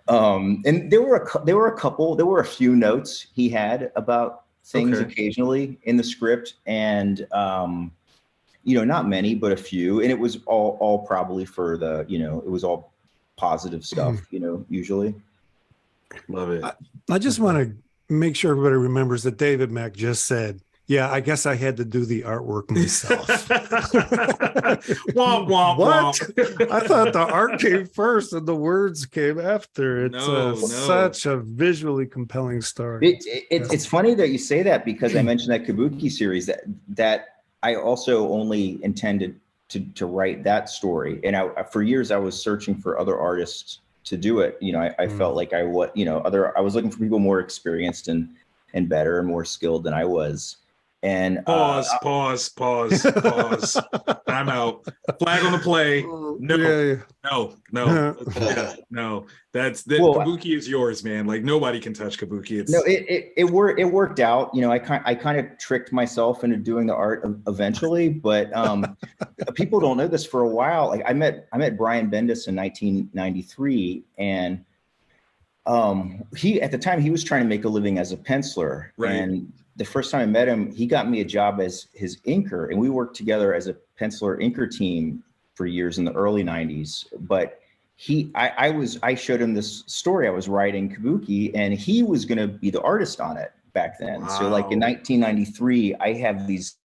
And there were a few notes he had about things occasionally in the script, and not many, but a few. And it was all probably for the, it was all positive stuff, usually. Love it. I just want to make sure everybody remembers that David Mack just said, yeah, I guess I had to do the artwork myself. Womp, womp, what? womp. I thought the art came first and the words came after. It's such a visually compelling story. It's funny that you say that, because I mentioned that Kabuki series that I also only intended to write that story. And for years I was searching for other artists to do it. I felt like I was looking for people more experienced and better and more skilled than I was. And pause. I'm out. Flag on the play. No. Kabuki is yours, man. Like nobody can touch Kabuki. It worked out. I kind of tricked myself into doing the art eventually, but people don't know this. For a while, like I met Brian Bendis in 1993, and he at the time he was trying to make a living as a penciler, right. And the first time I met him, he got me a job as his inker, and we worked together as a penciler inker team for years in the early 90s. But I showed him this story I was writing, Kabuki, and he was going to be the artist on it back then. Wow. So like in 1993, I have these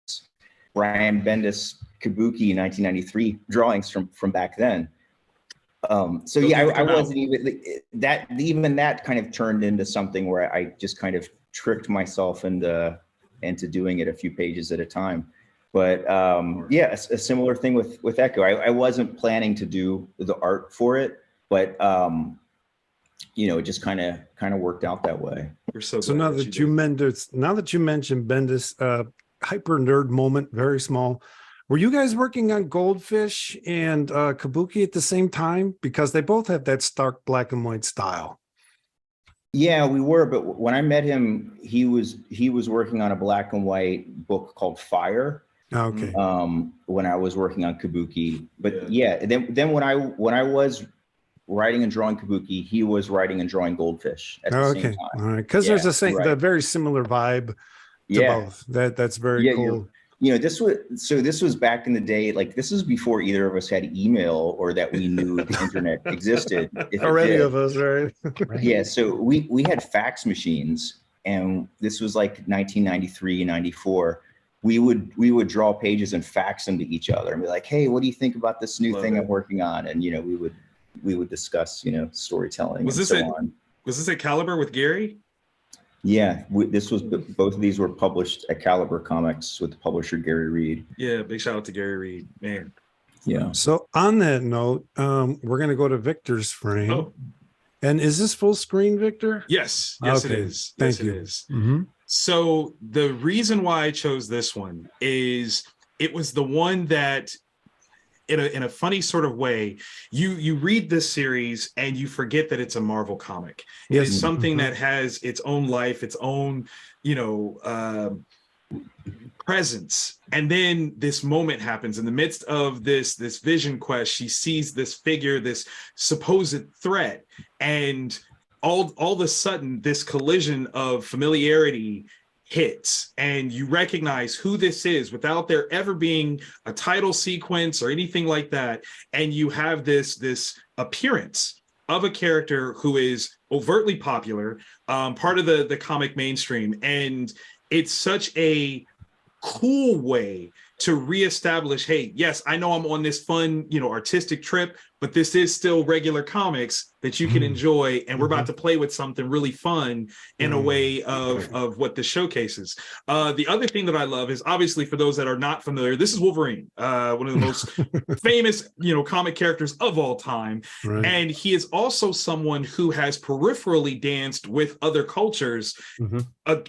Brian Bendis Kabuki 1993 drawings from back then. So yeah, I wasn't even that kind of turned into something where I just kind of tricked myself into doing it a few pages at a time. But yeah, a similar thing with Echo. I wasn't planning to do the art for it, but it just kind of worked out that way. So now that you mentioned Bendis, hyper nerd moment, very small. Were you guys working on Goldfish and Kabuki at the same time? Because they both have that stark black and white style. Yeah, we were. But when I met him, he was working on a black and white book called Fire. Okay. When I was working on Kabuki, but yeah, then when I was writing and drawing Kabuki, he was writing and drawing Goldfish at the same time. All right, because there's a very similar vibe to both. That's very cool. this was back in the day. Like, this was before either of us had email or that we knew the internet existed. Already of us, right? Yeah. So we had fax machines, and this was like 1993, 94. We would draw pages and fax them to each other and be like, "Hey, what do you think about this new thing I'm working on?" And we would discuss storytelling. Was this at Caliber with Gary? Yeah, both of these were published at Caliber Comics with the publisher Gary Reed. Yeah, big shout out to Gary Reed, man. Yeah. So on that note, we're going to go to Victor's frame. Oh. And is this full screen, Victor? Yes, Okay. it is. Thank Yes, you. it is. Mm-hmm. So the reason why I chose this one is it was the one that, in a funny sort of way, you read this series and you forget that it's a Marvel comic. Yes. It's something Mhm. that has its own life, its own, presence. And then this moment happens in the midst of this vision quest. She sees this figure, this supposed threat, and all of a sudden this collision of familiarity hits, and you recognize who this is without there ever being a title sequence or anything like that. And you have this appearance of a character who is overtly popular, part of the comic mainstream. And it's such a cool way to reestablish, hey, yes, I know I'm on this fun, artistic trip, but this is still regular comics that you can enjoy, and we're about to play with something really fun in a way of what this showcases. The other thing that I love is, obviously, for those that are not familiar, this is Wolverine, one of the most famous, comic characters of all time. Right. And he is also someone who has peripherally danced with other cultures,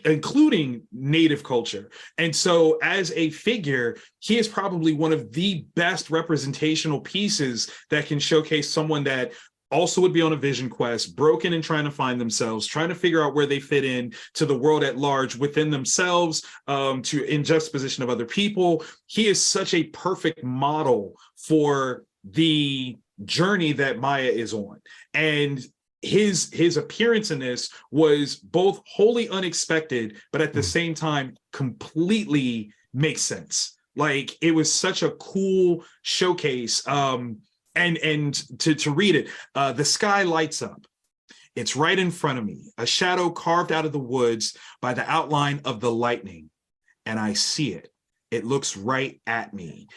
including Native culture. And so as a figure, he is probably one of the best representational pieces that can showcase someone that also would be on a vision quest, broken and trying to find themselves, trying to figure out where they fit in to the world at large within themselves, in juxtaposition of other people. He is such a perfect model for the journey that Maya is on. And his appearance in this was both wholly unexpected, but at the same time, completely makes sense. Like, it was such a cool showcase. And to read it, the sky lights up. It's right in front of me, a shadow carved out of the woods by the outline of the lightning. And I see it. It looks right at me.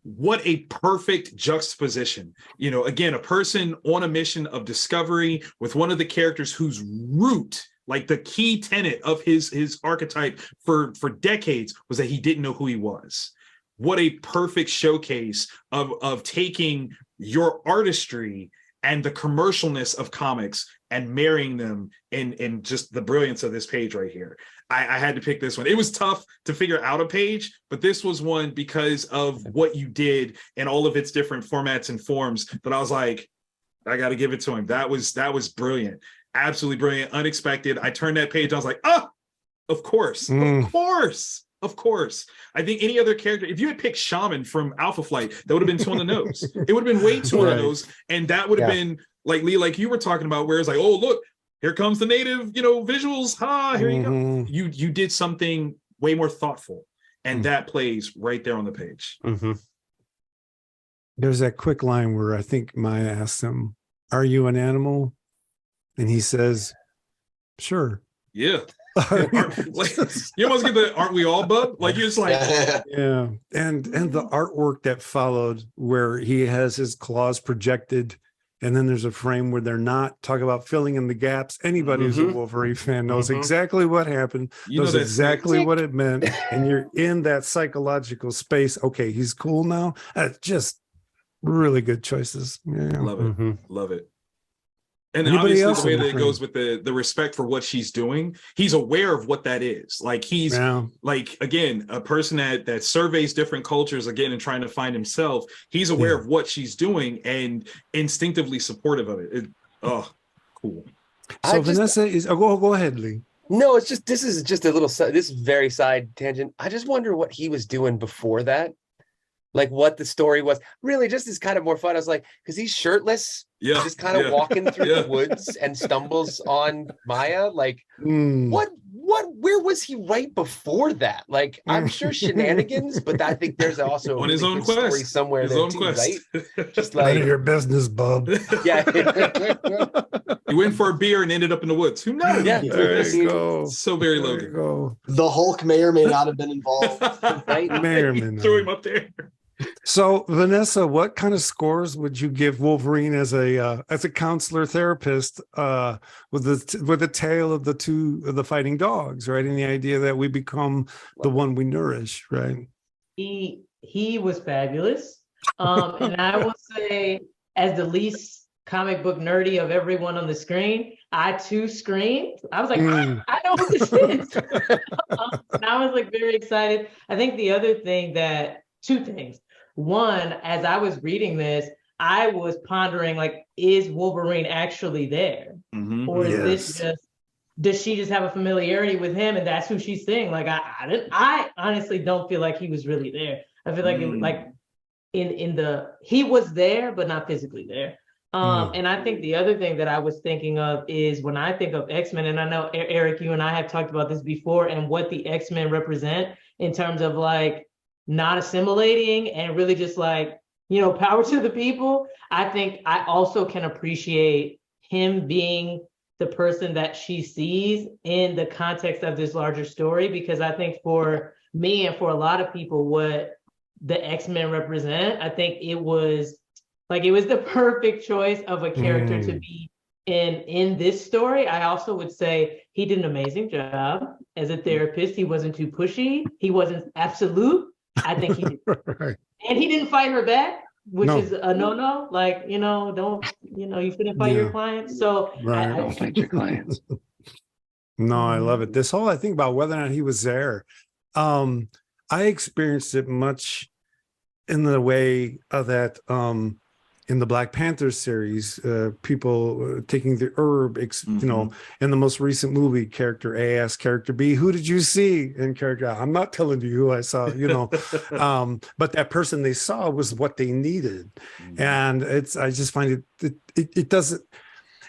What a perfect juxtaposition. Again, a person on a mission of discovery with one of the characters whose root, like the key tenet of his archetype for decades, was that he didn't know who he was. What a perfect showcase of taking your artistry and the commercialness of comics and marrying them in just the brilliance of this page right here. I had to pick this one. It was tough to figure out a page, but this was one because of what you did and all of its different formats and forms that I was like, I got to give it to him. That was brilliant. Absolutely brilliant. Unexpected. I turned that page. I was like, of course. Of course. I think any other character, if you had picked Shaman from Alpha Flight, that would have been too on the nose. It would have been way too on the nose. And that would have been like Lee, like you were talking about, where it's like, oh, look, here comes the native, visuals. Here you go. You did something way more thoughtful. And that plays right there on the page. There's that quick line where I think Maya asks him, "Are you an animal?" And he says, "Sure." Yeah. You almost get the "aren't we all, bub?" Like, you're just like, yeah. And the artwork that followed, where he has his claws projected, and then there's a frame where they're not. Talk about filling in the gaps. Anybody who's a Wolverine fan knows exactly what happened, knows exactly what it meant, and you're in that psychological space. Okay, he's cool now. Just really good choices. Yeah. Love it. And Anybody obviously else the way in the that it frame? goes with the respect for what she's doing, he's aware of what that is. Like, he's like, again, a person that surveys different cultures again and trying to find himself. He's aware of what she's doing and instinctively supportive of it. Cool. So Vanessa is go ahead, Lee. No, it's just, this is just a little, this very side tangent. I just wonder what he was doing before that. Like, what the story was. Really, just is kind of more fun. I was like, because he's shirtless, just kind of walking through the woods and stumbles on Maya. Like, what where was he right before that? Like, I'm sure shenanigans, but I think there's also on his own story quest somewhere his there own too, quest. right? Just None of like, your business, bub. yeah. He went for a beer and ended up in the woods. Who knows? Yeah. There you go. So very There you Logan. go. The Hulk may or may not have been involved. Right? May or may Threw not. him up there. So, Vanessa, what kind of scores would you give Wolverine as a counselor therapist with the tale of the fighting dogs, right? And the idea that we become the one we nourish, right? He was fabulous. And I will say, as the least comic book nerdy of everyone on the screen, I too screamed. I was like, I know what this is. And I was like very excited. I think the other thing two things. One, as I was reading this, I was pondering, like, is Wolverine actually there? Or is this just, does she just have a familiarity with him and that's who she's seeing? Like, I honestly don't feel like he was really there. I feel like he was there, but not physically there. And I think the other thing that I was thinking of is when I think of X-Men, and I know Eric, you and I have talked about this before, and what the X-Men represent in terms of like not assimilating and really just like, power to the people. I think I also can appreciate him being the person that she sees in the context of this larger story, because I think for me and for a lot of people, what the X-Men represent, I think it was the perfect choice of a character to be in this story. I also would say he did an amazing job as a therapist. He wasn't too pushy. He wasn't absolute. I think he did. Right. And he didn't fight her back, which is a no-no. Like, don't, you shouldn't fight your clients. So right. Don't fight your clients. No, I love it. This whole, I think about whether or not he was there. I experienced it much in the way of that, in the Black Panther series, people taking the herb, in the most recent movie, character A asked character B, who did you see? And character, I'm not telling you who I saw, but that person they saw was what they needed. And I just find it doesn't,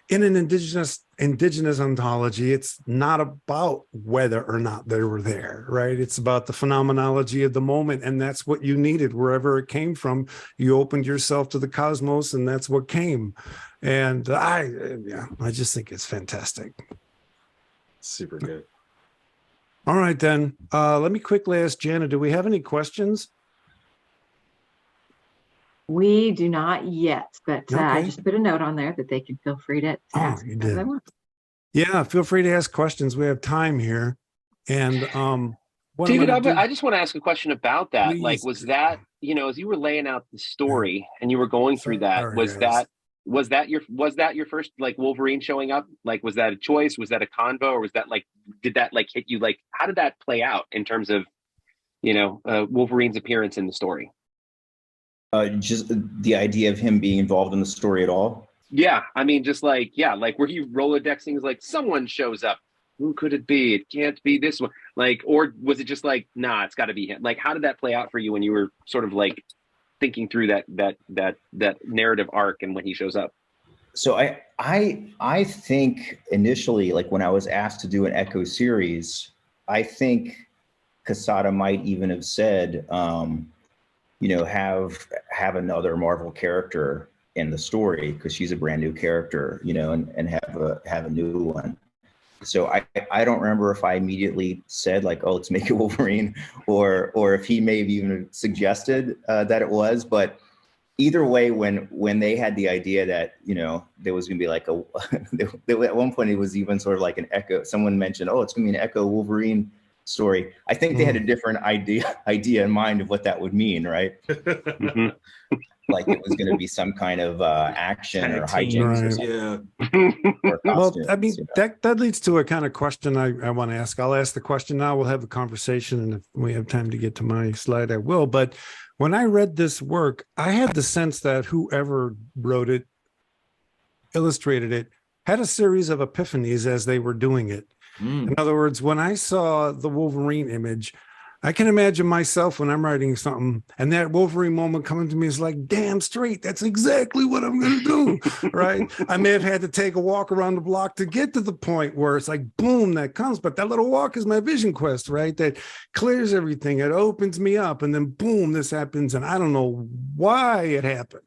in an indigenous ontology, it's not about whether or not they were there, right? It's about the phenomenology of the moment, and that's what you needed wherever it came from. You opened yourself to the cosmos, and that's what came. And I just think it's fantastic. Super good. All right, then. Let me quickly ask Jana, do we have any questions? We do not yet, but I Okay. just put a note on there that they can feel free to ask you as did. they want. Yeah, feel free to ask questions. We have time here. And what David, I'm gonna do- I just want to ask a question about that. Please. Like, was that, as you were laying out the story and you were going through that, Sorry, was guys. that your first, like, Wolverine showing up? Like, was that a choice? Was that a convo? Or was that like, did that like hit you? Like, how did that play out in terms of, Wolverine's appearance in the story? Just the idea of him being involved in the story at all. Yeah, I mean, just like, like, were you Rolodexing is like, someone shows up. Who could it be? It can't be this one. Like, or was it just like, nah, it's got to be him? Like, how did that play out for you when you were sort of like thinking through that narrative arc and when he shows up? So I think initially, like when I was asked to do an Echo series, I think Quesada might even have said, have another Marvel character in the story because she's a brand new character, and have a new one. So I don't remember if I immediately said like, oh, let's make it Wolverine, or if he may have even suggested that it was. But either way, when they had the idea that there was gonna be like at one point it was even sort of like an Echo. Someone mentioned, oh, it's gonna be an Echo Wolverine story. I think they had a different idea in mind of what that would mean, right? Like it was going to be some kind of action or hijinks or something. Yeah. Or Well, costumes, I mean, that leads to a kind of question I want to ask. I'll ask the question now. We'll have a conversation, and if we have time to get to my slide, I will. But when I read this work, I had the sense that whoever wrote it, illustrated it, had a series of epiphanies as they were doing it. In other words, when I saw the Wolverine image, I can imagine myself when I'm writing something and that Wolverine moment coming to me is like, damn straight, that's exactly what I'm going to do, right? I may have had to take a walk around the block to get to the point where it's like, boom, that comes. But that little walk is my vision quest, right? That clears everything. It opens me up and then boom, this happens. And I don't know why it happened.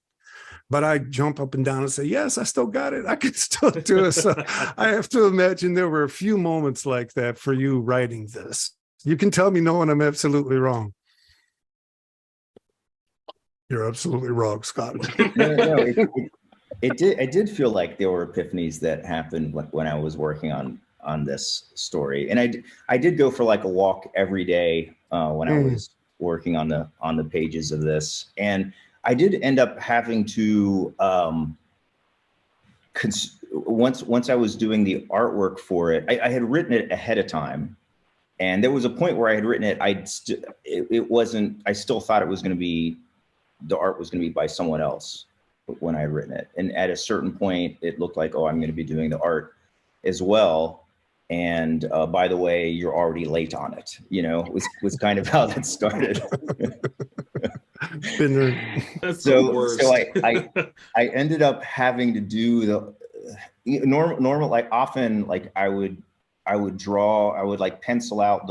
But I jump up and down and say, yes, I still got it. I can still do it. So I have to imagine there were a few moments like that for you writing this. You can tell me no, and I'm absolutely wrong. You're absolutely wrong, Scott. No, it did feel like there were epiphanies that happened when I was working on this story, and I did go for like a walk every day when I was working on the pages of this, and I did end up having to once I was doing the artwork for it, I had written it ahead of time. And there was a point where I had written it. I still thought it was going to be, the art was going to be by someone else when I had written it. And at a certain point, it looked like, oh, I'm going to be doing the art as well. And by the way, you're already late on it. You know, was kind of how that started. That's so I ended up having to do the normal, like often, like I would draw, I would like pencil out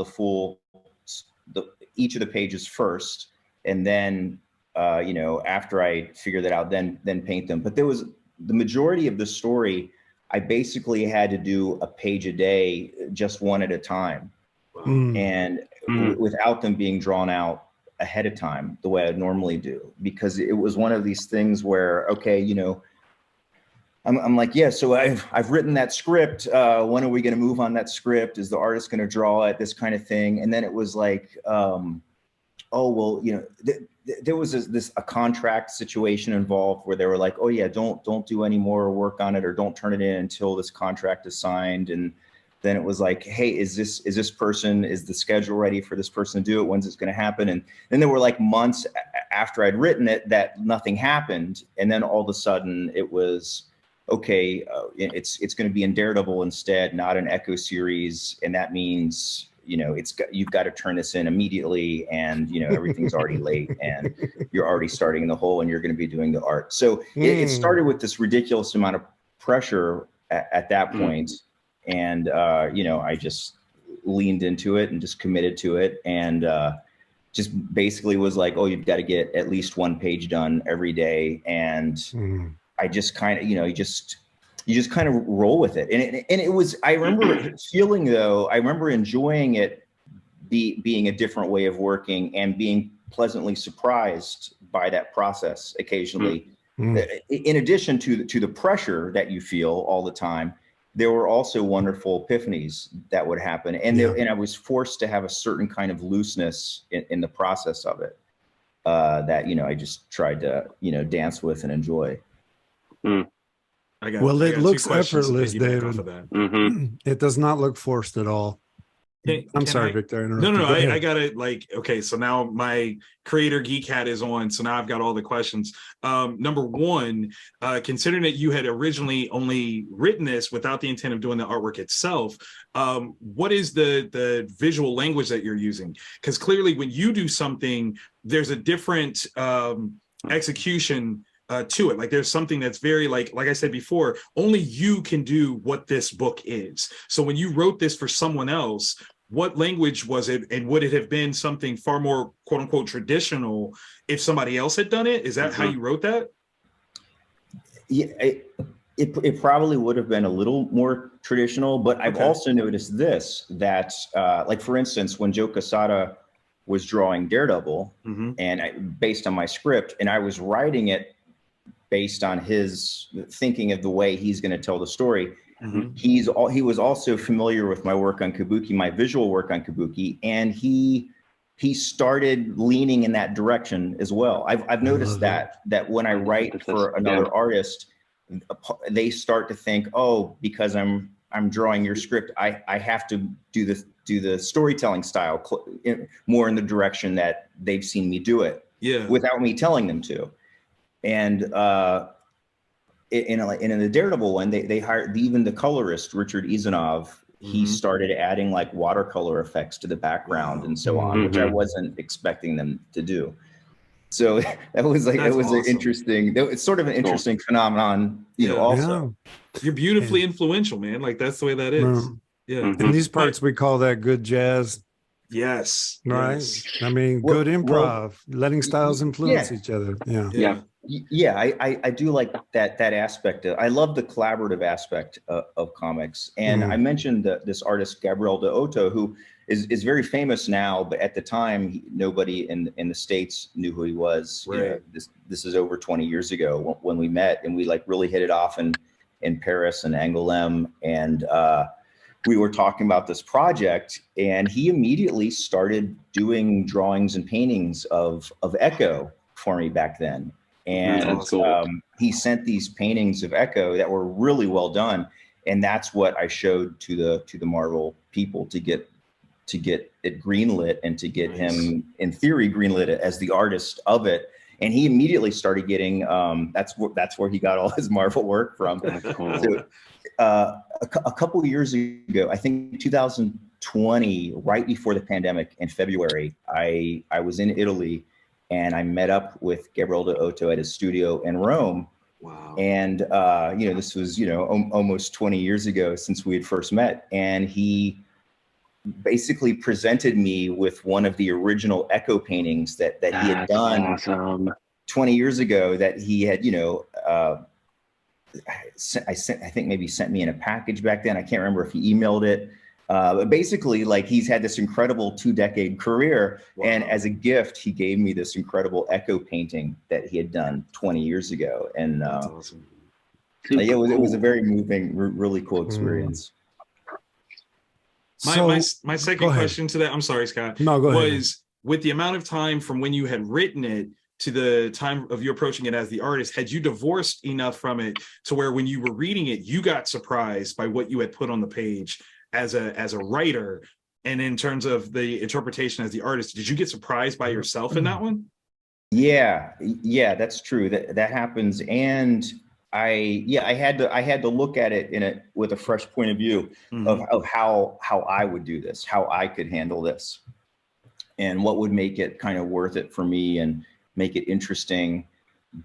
each of the pages first, and then after I figured that out, then paint them. But there was the majority of the story, I basically had to do a page a day, just one at a time, and without them being drawn out ahead of time the way I'd normally do, because it was one of these things where, okay, I'm like, yeah, so I've written that script. When are we going to move on that script? Is the artist going to draw it? This kind of thing. And then it was like, oh, well, there was a contract situation involved where they were like, oh yeah, don't do any more work on it, or don't turn it in until this contract is signed. And then it was like, hey, is the schedule ready for this person to do it? When's it's going to happen? And then there were like months after I'd written it that nothing happened. And then all of a sudden it was, okay, it's going to be in Daredevil instead, not an Echo series. And that means, you've got to turn this in immediately, and, everything's already late, and you're already starting in the hole, and you're going to be doing the art. So it started with this ridiculous amount of pressure at that point. And, I just leaned into it and just committed to it, and just basically was like, oh, you've got to get at least one page done every day. And I just kind of, you just kind of roll with it. And it was, I remember feeling though, I remember enjoying it being a different way of working and being pleasantly surprised by that process occasionally. In addition to the pressure that you feel all the time, there were also wonderful epiphanies that would happen. And and I was forced to have a certain kind of looseness in the process of it that, I just tried to, dance with and enjoy. It looks effortless, David. It does not look forced at all. I'm sorry, Victor. No, I got it. Like, okay, so now my creator geek hat is on. So now I've got all the questions. Number one, considering that you had originally only written this without the intent of doing the artwork itself, what is the visual language that you're using? Because clearly when you do something, there's a different execution to it. Like there's something that's very like I said before, only you can do what this book is. So when you wrote this for someone else, what language was it, and would it have been something far more quote unquote traditional if somebody else had done it? Is that how you wrote that? Yeah, it probably would have been a little more traditional, but I've also noticed this, that like for instance, when Joe Quesada was drawing Daredevil, and based on my script, and I was writing it based on his thinking of the way he's going to tell the story. He was also familiar with my work on Kabuki, my visual work on Kabuki, and he started leaning in that direction as well. I've noticed that when I write for another artist, they start to think, oh, because I'm drawing your script, I have to do the storytelling style more in the direction that they've seen me do it, without me telling them to. And in the Daredevil one, they hired even the colorist Richard Izanov. he started adding like watercolor effects to the background and so on, which I wasn't expecting them to do. So that was like, it was an interesting, it's sort of an interesting phenomenon, you know, also. You're beautifully influential, man. Like that's the way that is. In these parts, we call that good jazz. Yes. Right. Yes. I mean, good improv, letting styles influence each other. I do like that aspect. I love the collaborative aspect of comics. And I mentioned this artist, Gabriel de Otto, who is very famous now, but at the time, nobody in the States knew who he was. Right. You know, this is over 20 years ago when we met, and we like really hit it off in Paris and Angoulême. And we were talking about this project, and he immediately started doing drawings and paintings of Echo for me back then. And he sent these paintings of Echo that were really well done, and that's what I showed to the Marvel people to get it greenlit and to get him, in theory, greenlit as the artist of it. And he immediately started getting that's where he got all his Marvel work from. So, a couple of years ago, I think 2020, right before the pandemic in February, I was in Italy, and I met up with Gabriel de Otto at his studio in Rome. Wow. And, you know, this was, you know, almost 20 years ago since we had first met. And he basically presented me with one of the original Echo paintings that he had done 20 years ago that he had, you know, I think maybe sent me in a package back then. I can't remember if he emailed it. But basically, like, he's had this incredible 2-decade career. Wow. And as a gift, he gave me this incredible Echo painting that he had done 20 years ago. And that's awesome. It was a very moving, really cool experience. My second question to that, I'm sorry, Scott. No, go ahead. Was with the amount of time from when you had written it to the time of you approaching it as the artist, had you divorced enough from it to where when you were reading it, you got surprised by what you had put on the page as a writer? And in terms of the interpretation as the artist, did you get surprised by yourself in that one? Yeah, that's true. That happens. And I had to look at it with a fresh point of view of how I would do this, how I could handle this, and what would make it kind of worth it for me and make it interesting.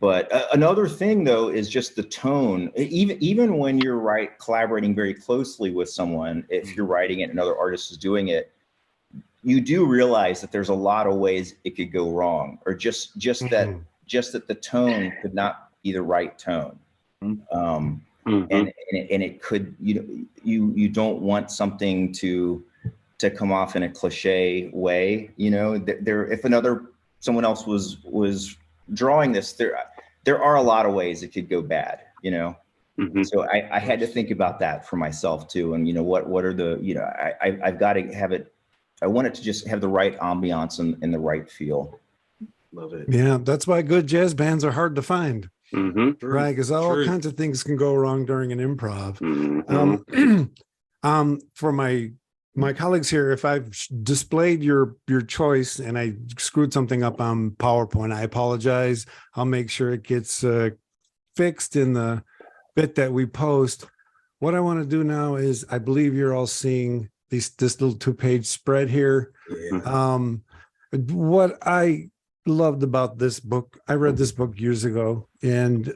But another thing, though, is just the tone. Even when you're collaborating very closely with someone, if you're writing it and another artist is doing it, you do realize that there's a lot of ways it could go wrong, or just that the tone could not be the right tone. And it could, you don't want something to come off in a cliche way. You know, if someone else was drawing this, there are a lot of ways it could go bad, you know. So I had to think about that for myself too. And, you know, what are the, you know, I've got to have it, I want it to just have the right ambiance and the right feel. Love it. Yeah, that's why good jazz bands are hard to find. Right, because all kinds of things can go wrong during an improv. For my colleagues here, if I've displayed your choice and I screwed something up on PowerPoint, I apologize. I'll make sure it gets fixed in the bit that we post. What I want to do now is, I believe you're all seeing this little 2-page spread here. What I loved about this book, I read this book years ago, and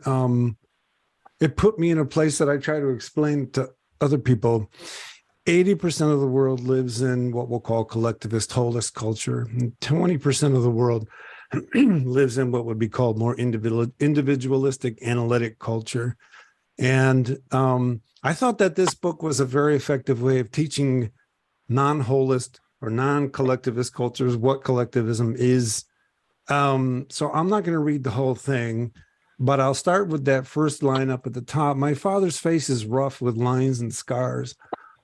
it put me in a place that I try to explain to other people. 80% of the world lives in what we'll call collectivist holist culture, and 20% of the world lives in what would be called more individualistic analytic culture. And I thought that this book was a very effective way of teaching non-holist or non-collectivist cultures what collectivism is. So I'm not going to read the whole thing, but I'll start with that first line up at the top. My father's face is rough with lines and scars.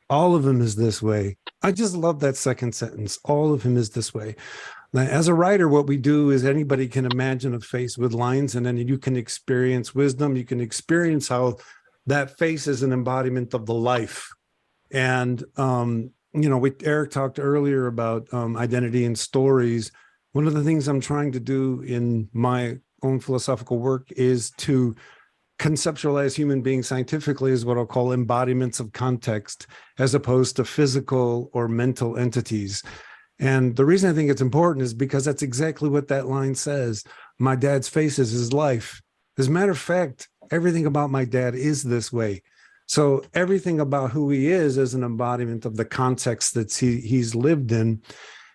All of him is this way. I just love that second sentence. All of him is this way. Now, as a writer, what we do is anybody can imagine a face with lines, and then you can experience wisdom. You can experience how that face is an embodiment of the life. And, you know, Eric talked earlier about identity and stories. One of the things I'm trying to do in my own philosophical work is to conceptualize human beings scientifically as what I'll call embodiments of context, as opposed to physical or mental entities. And the reason I think it's important is because that's exactly what that line says. My dad's face is his life. As a matter of fact, everything about my dad is this way. So everything about who he is an embodiment of the context that he's lived in.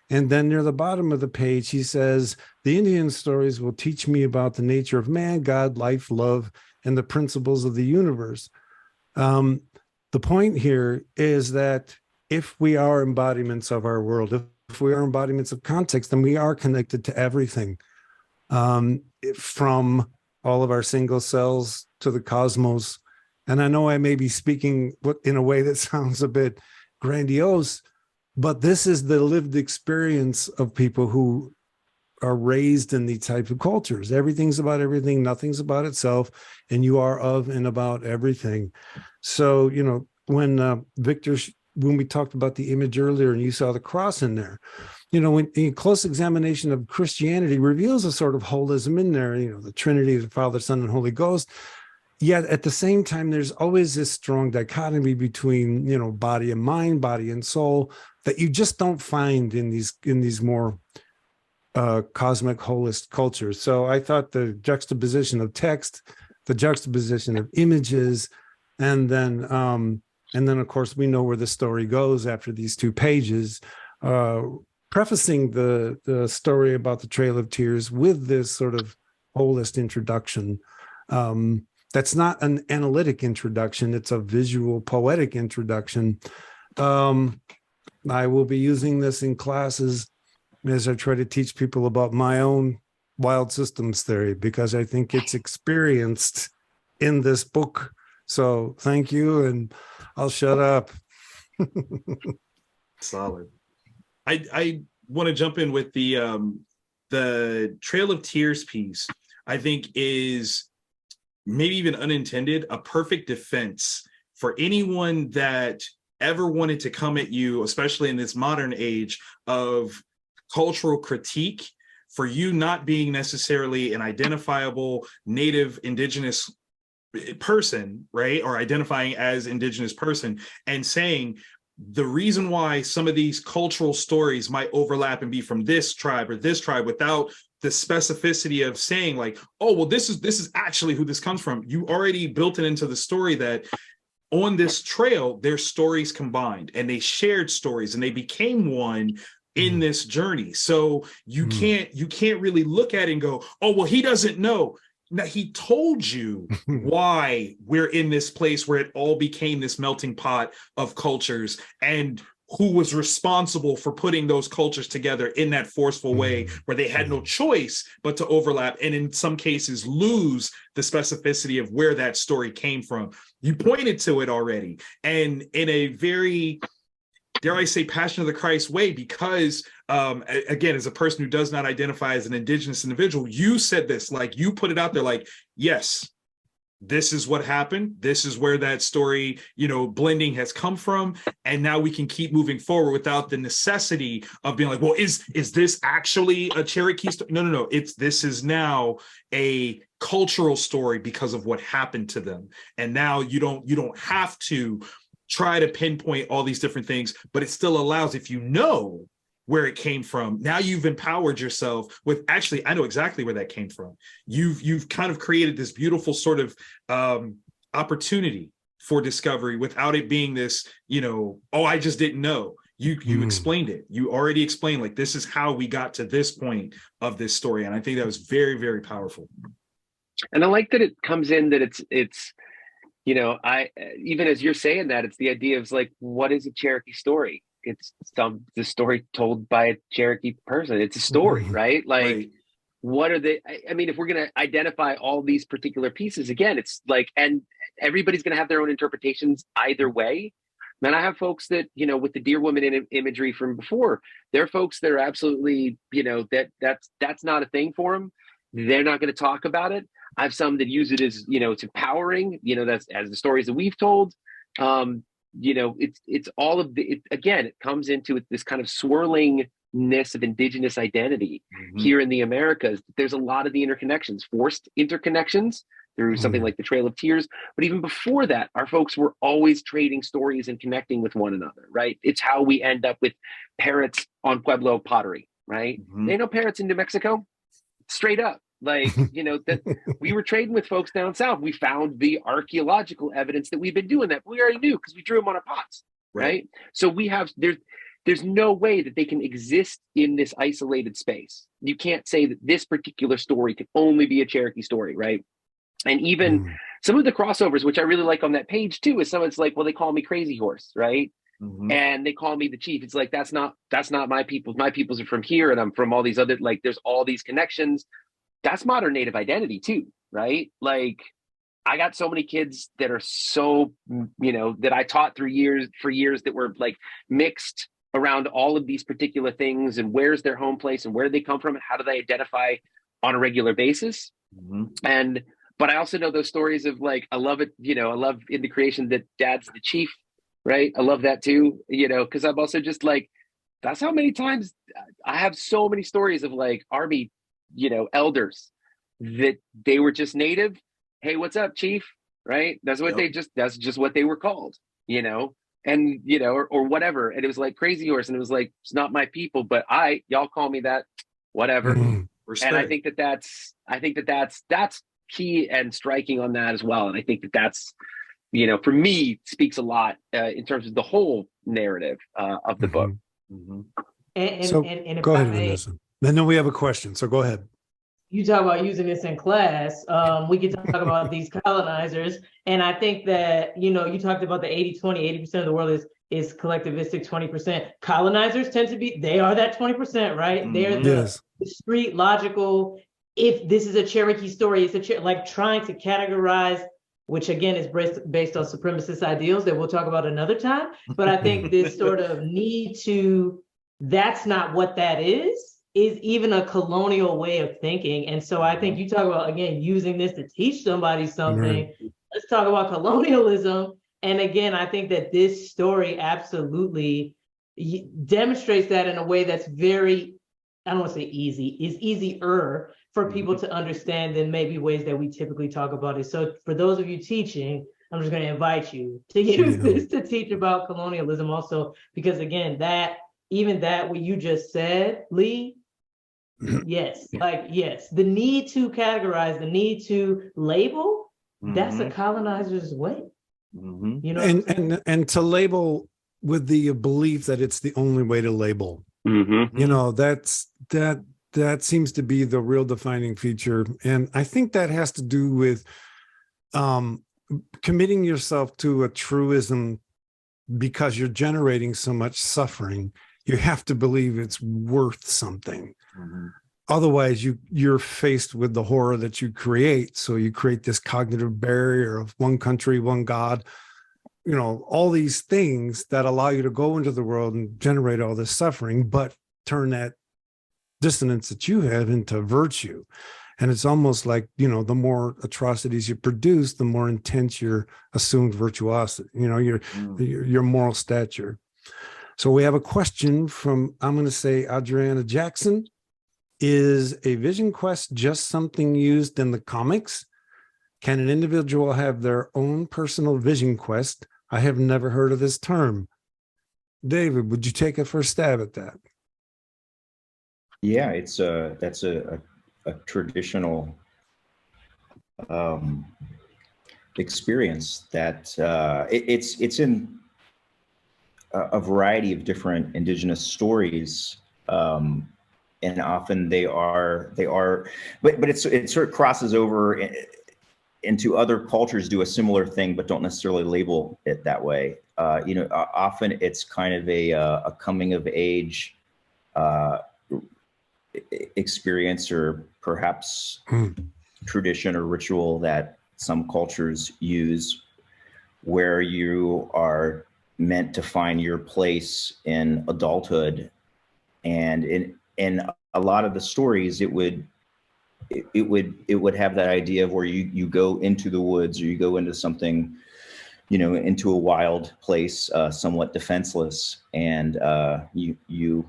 And then near the bottom of the page, he says, the Indian stories will teach me about the nature of man, God, life, love, and the principles of the universe. The point here is that if we are embodiments of our world, if we are embodiments of context, then we are connected to everything, from all of our single cells to the cosmos. And I know I may be speaking in a way that sounds a bit grandiose, but this is the lived experience of people who are raised in these types of cultures. Everything's about everything, nothing's about itself, and you are of and about everything. So, you know, when when we talked about the image earlier and you saw the cross in there, you know, when a close examination of Christianity reveals a sort of holism in there, you know, the Trinity, the Father, Son, and Holy Ghost. Yet at the same time, there's always this strong dichotomy between, you know, body and mind, body and soul, that you just don't find in these more cosmic holist cultures. So I thought the juxtaposition of text, the juxtaposition of images, and then of course we know where the story goes after these 2 pages, prefacing the story about the Trail of Tears with this sort of holist introduction. That's not an analytic introduction, it's a visual poetic introduction. I will be using this in classes as I try to teach people about my own wild systems theory, because I think it's experienced in this book. So thank you, and I'll shut up. Solid. I want to jump in with the Trail of Tears piece. I think is maybe even unintended, a perfect defense for anyone that ever wanted to come at you, especially in this modern age of cultural critique, for you not being necessarily an identifiable native indigenous person, right? Or identifying as indigenous person, and saying the reason why some of these cultural stories might overlap and be from this tribe or this tribe, without the specificity of saying like, oh, well, this is actually who this comes from. You already built it into the story that on this trail, their stories combined and they shared stories and they became one in this journey. So you can't really look at it and go, oh, well, he doesn't know. Now, he told you why we're in this place where it all became this melting pot of cultures, and who was responsible for putting those cultures together in that forceful way where they had no choice but to overlap, and in some cases lose the specificity of where that story came from. You pointed to it already, and in a very, dare I say, Passion of the Christ way, because again, as a person who does not identify as an indigenous individual, you said this, like you put it out there like, yes, this is what happened. This is where that story, you know, blending has come from. And now we can keep moving forward without the necessity of being like, well, is this actually a Cherokee story? No. This is now a cultural story because of what happened to them. And now you don't have to try to pinpoint all these different things, but it still allows, if you know where it came from, now you've empowered yourself with, actually, I know exactly where that came from. You've kind of created this beautiful sort of opportunity for discovery without it being this, you know, oh, I just didn't know. You explained it. You already explained, like, this is how we got to this point of this story. And I think that was very, very powerful. And I like that it comes in that it's, you know, I, even as you're saying that, it's the idea of like, what is a Cherokee story? It's the story told by a Cherokee person. It's a story, right? Like, right. What are they? I mean, if we're going to identify all these particular pieces, again, it's like, and everybody's going to have their own interpretations either way. Man, I have folks that, you know, with the deer woman imagery from before, there are folks that are absolutely, you know, that's not a thing for them. They're not going to talk about it. I have some that use it as, you know, it's empowering, you know, that's as the stories that we've told. You know, it's all of the, again, it comes into this kind of swirlingness of indigenous identity here in the Americas. There's a lot of the interconnections, forced interconnections, through something like the Trail of Tears. But even before that, our folks were always trading stories and connecting with one another, right? It's how we end up with parrots on Pueblo pottery, right? They know parrots in New Mexico, straight up. Like, that we were trading with folks down south. We found the archaeological evidence that we've been doing that. We already knew because we drew them on our pots, right? So there's no way that they can exist in this isolated space. You can't say that this particular story can only be a Cherokee story, right? And even some of the crossovers, which I really like on that page too, is someone's like, well, they call me Crazy Horse, right? And they call me the chief. It's like, that's not my people. My peoples are from here, and I'm from all these other, like, there's all these connections. That's modern Native identity too, right? Like, I got so many kids that are so, that I taught for years that were like mixed around all of these particular things, and where's their home place and where do they come from and how do they identify on a regular basis. But I also know those stories of like, I love it, I love in the creation that dad's the chief, right? I love that too, because I'm also just like, that's how many times I have so many stories of like Army, elders that they were just Native. Hey, what's up, chief? Right? That's what that's just what they were called, and, or whatever. And it was like Crazy Horse. And it was like, it's not my people, but y'all call me that, whatever. And I think that's key and striking on that as well. And I think that's, for me, speaks a lot in terms of the whole narrative of the book. And go ahead, Vanessa. Then we have a question. So go ahead. You talk about using this in class. We get to talk about these colonizers. And I think that, you talked about the 80-20, 80% of the world is collectivistic, 20%. Colonizers tend to be, they are that 20%, right? They're the street logical. If this is a Cherokee story, it's like trying to categorize, which again is based on supremacist ideals that we'll talk about another time. But I think this sort of need to, that's not what that is even a colonial way of thinking. And so I think you talk about, again, using this to teach somebody something. Let's talk about colonialism. And again, I think that this story absolutely demonstrates that in a way that's very, I don't want to say easy, is easier for people to understand than maybe ways that we typically talk about it. So for those of you teaching, I'm just going to invite you to use this to teach about colonialism also, because again, what you just said, Lee, yes, the need to categorize, the need to label, that's a colonizer's way. And to label with the belief that it's the only way to label. That seems to be the real defining feature. And I think that has to do with committing yourself to a truism because you're generating so much suffering. You have to believe it's worth something. Otherwise, you're faced with the horror that you create. So you create this cognitive barrier of one country, one God, all these things that allow you to go into the world and generate all this suffering, but turn that dissonance that you have into virtue. And it's almost like, the more atrocities you produce, the more intense your assumed virtuosity, your moral stature. So we have a question from, I'm going to say, Adriana Jackson. Is a vision quest just something used in the comics? Can an individual have their own personal vision quest? I have never heard of this term. David, would you take a first stab at that? Yeah, that's a traditional experience that it's in a variety of different indigenous stories. And often they are, but it sort of crosses over into other cultures do a similar thing, but don't necessarily label it that way. Often it's kind of a coming of age experience, or perhaps tradition or ritual that some cultures use, where you are meant to find your place in adulthood. And in a lot of the stories, it would have that idea of where you go into the woods, or you go into something, into a wild place, somewhat defenseless, and you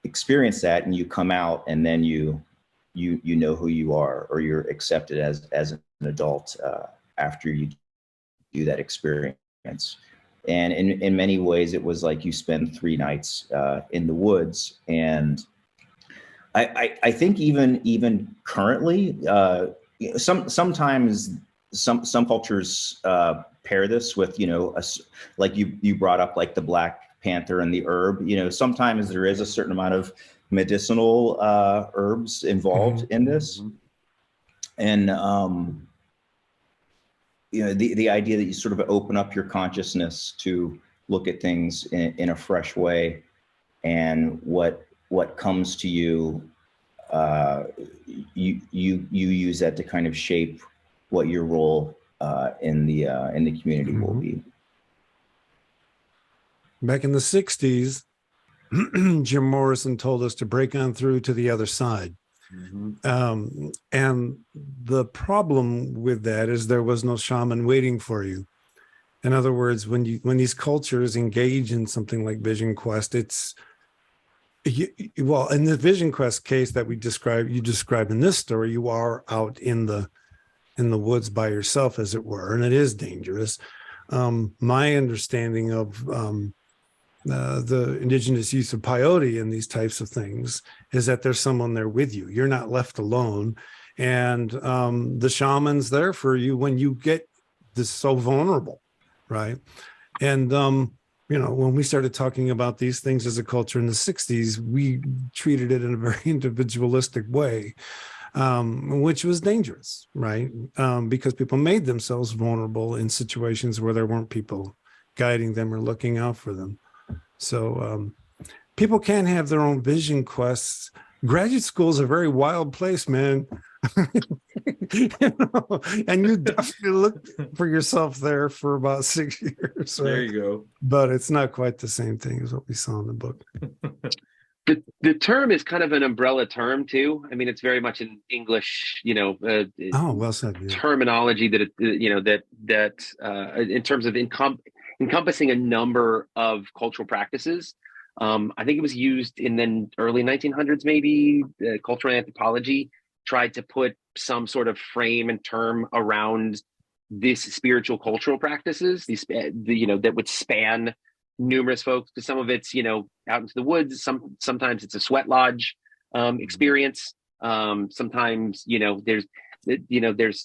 experience that, and you come out, and then you know who you are, or you're accepted as an adult after you do that experience. And in many ways, it was like you spend 3 nights in the woods. And I think even currently, sometimes some cultures pair this with, like you brought up, like the Black Panther and the herb. Sometimes there is a certain amount of medicinal herbs involved in this. And the idea that you sort of open up your consciousness to look at things in a fresh way, and what comes to you, you use that to kind of shape what your role in the community will be. Back in the 60s, Jim Morrison told us to break on through to the other side. And the problem with that is there was no shaman waiting for you. In other words, when these cultures engage in something like Vision Quest, well, in the Vision Quest case that you described in this story, you are out in the woods by yourself, as it were, and it is dangerous. My understanding of the indigenous use of peyote and these types of things is that there's someone there with you. You're not left alone. And the shaman's there for you when you get this so vulnerable, right? And, when we started talking about these things as a culture in the 60s, we treated it in a very individualistic way, which was dangerous, right? Because people made themselves vulnerable in situations where there weren't people guiding them or looking out for them. So people can have their own vision quests. Graduate school is a very wild place, man. And you definitely look for yourself there for about 6 years. Right? There you go. But it's not quite the same thing as what we saw in the book. The term is kind of an umbrella term too. I mean, it's very much an English, well said. Yeah. Terminology that in terms of encompassing a number of cultural practices. I think it was used in the early 1900s, maybe. Cultural anthropology tried to put some sort of frame and term around this spiritual cultural practices, that would span numerous folks. Because some of it's, out into the woods. Sometimes it's a sweat lodge experience. Sometimes, there's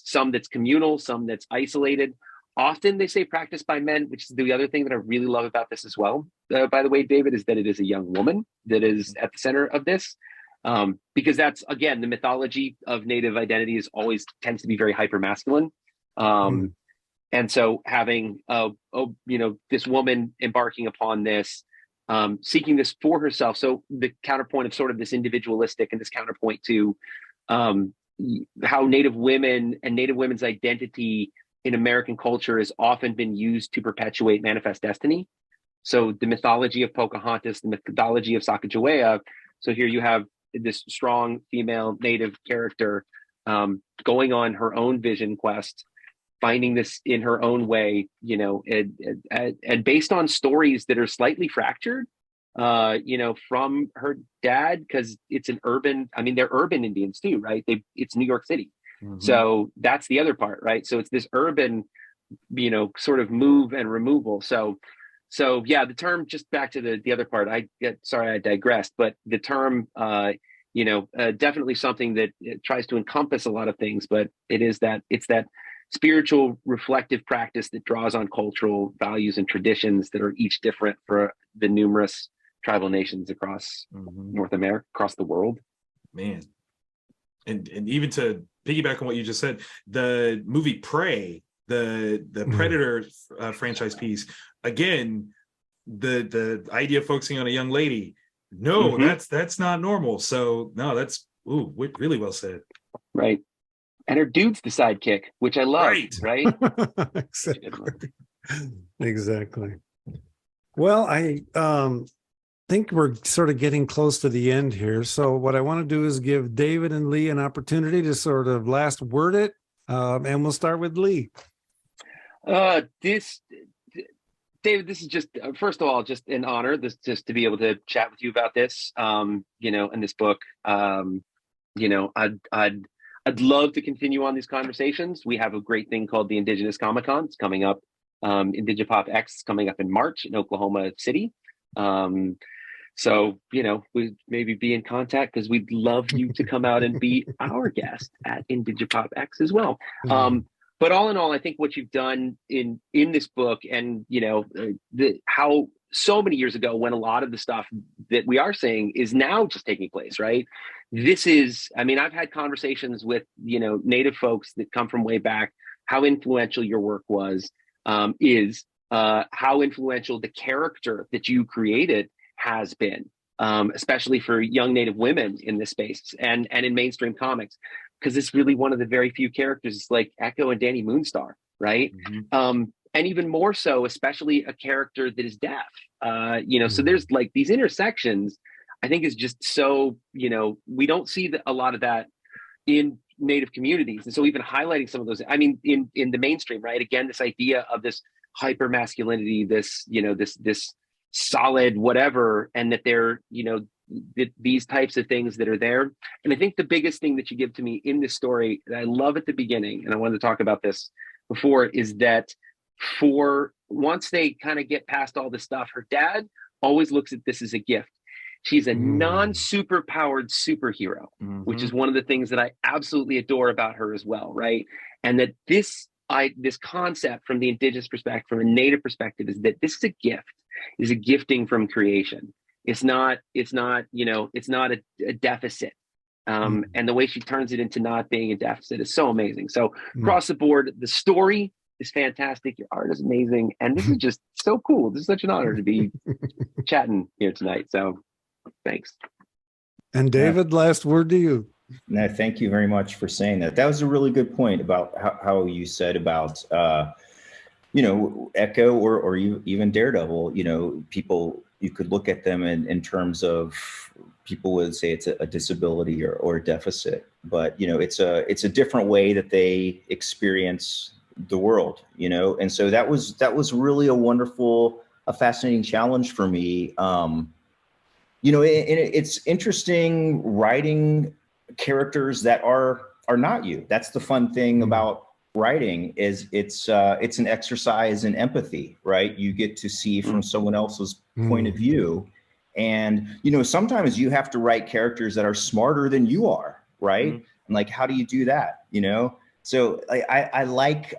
some that's communal, some that's isolated. Often they say practiced by men, which is the other thing that I really love about this as well, by the way, David, is that it is a young woman that is at the center of this. Because that's, again, the mythology of Native identity always tends to be very hyper-masculine. And so having, this woman embarking upon this, seeking this for herself. So the counterpoint of sort of this individualistic and this counterpoint to how Native women and Native women's identity in American culture has often been used to perpetuate manifest destiny. So the mythology of Pocahontas, the mythology of Sacagawea. So here you have this strong female Native character going on her own vision quest, finding this in her own way, and based on stories that are slightly fractured, from her dad, because it's they're urban Indians too, right? It's New York City. So that's the other part, right? So it's this urban, sort of move and removal. So yeah, the term, just back to the other part, I digressed, but the term, definitely something that tries to encompass a lot of things, but it's that spiritual reflective practice that draws on cultural values and traditions that are each different for the numerous tribal nations across North America, across the world. Man. And even to piggyback on what you just said, the movie Prey, the Predator franchise piece, again, the idea of focusing on a young lady, that's not normal. So no, that's really well said. Right. And her dude's the sidekick, which I love, right? Exactly. Well, I think we're sort of getting close to the end here. So what I want to do is give David and Lee an opportunity to sort of last word it. And we'll start with Lee. David, this is just, first of all, just an honor just to be able to chat with you about this, in this book. I'd love to continue on these conversations. We have a great thing called the Indigenous Comic-Con. It's coming up. Indigipop X is coming up in March in Oklahoma City. So, we maybe be in contact because we'd love you to come out and be our guest at Indigipop X as well. But all in all, I think what you've done in this book and, how so many years ago when a lot of the stuff that we are saying is now just taking place, right? This is, I've had conversations with, Native folks that come from way back, how influential your work was, how influential the character that you created has been, especially for young Native women in this space and in mainstream comics, because it's really one of the very few characters like Echo and Danny Moonstar, right? And even more so, especially a character that is deaf, so there's like these intersections, I think is just so, we don't see a lot of that in Native communities. And so even highlighting some of those, in the mainstream, right? Again, this idea of this hyper masculinity, this, this solid whatever, and that they're, these types of things that are there. And I think the biggest thing that you give to me in this story that I love at the beginning, and I wanted to talk about this before, is that for once they kind of get past all this stuff, her dad always looks at this as a gift. She's a non-super powered superhero, which is one of the things that I absolutely adore about her as well, right? And that this concept from the Indigenous perspective, from a Native perspective, is that this is a gift, is a gifting from creation. It's not a deficit. And the way she turns it into not being a deficit is so amazing. So across the board, the story is fantastic. Your art is amazing. And this is just so cool. This is such an honor to be chatting here tonight. So thanks. And David, last word to you. No, thank you very much for saying that. That was a really good point about how you said about, Echo or even Daredevil, people, you could look at them in terms of, people would say it's a disability or a deficit, but, it's a different way that they experience the world, and so that was really a fascinating challenge for me. It's interesting writing characters that are not you. That's the fun thing about writing, is it's an exercise in empathy, right? You get to see from someone else's point of view, and sometimes you have to write characters that are smarter than you are, right? And like, how do you do that? So I like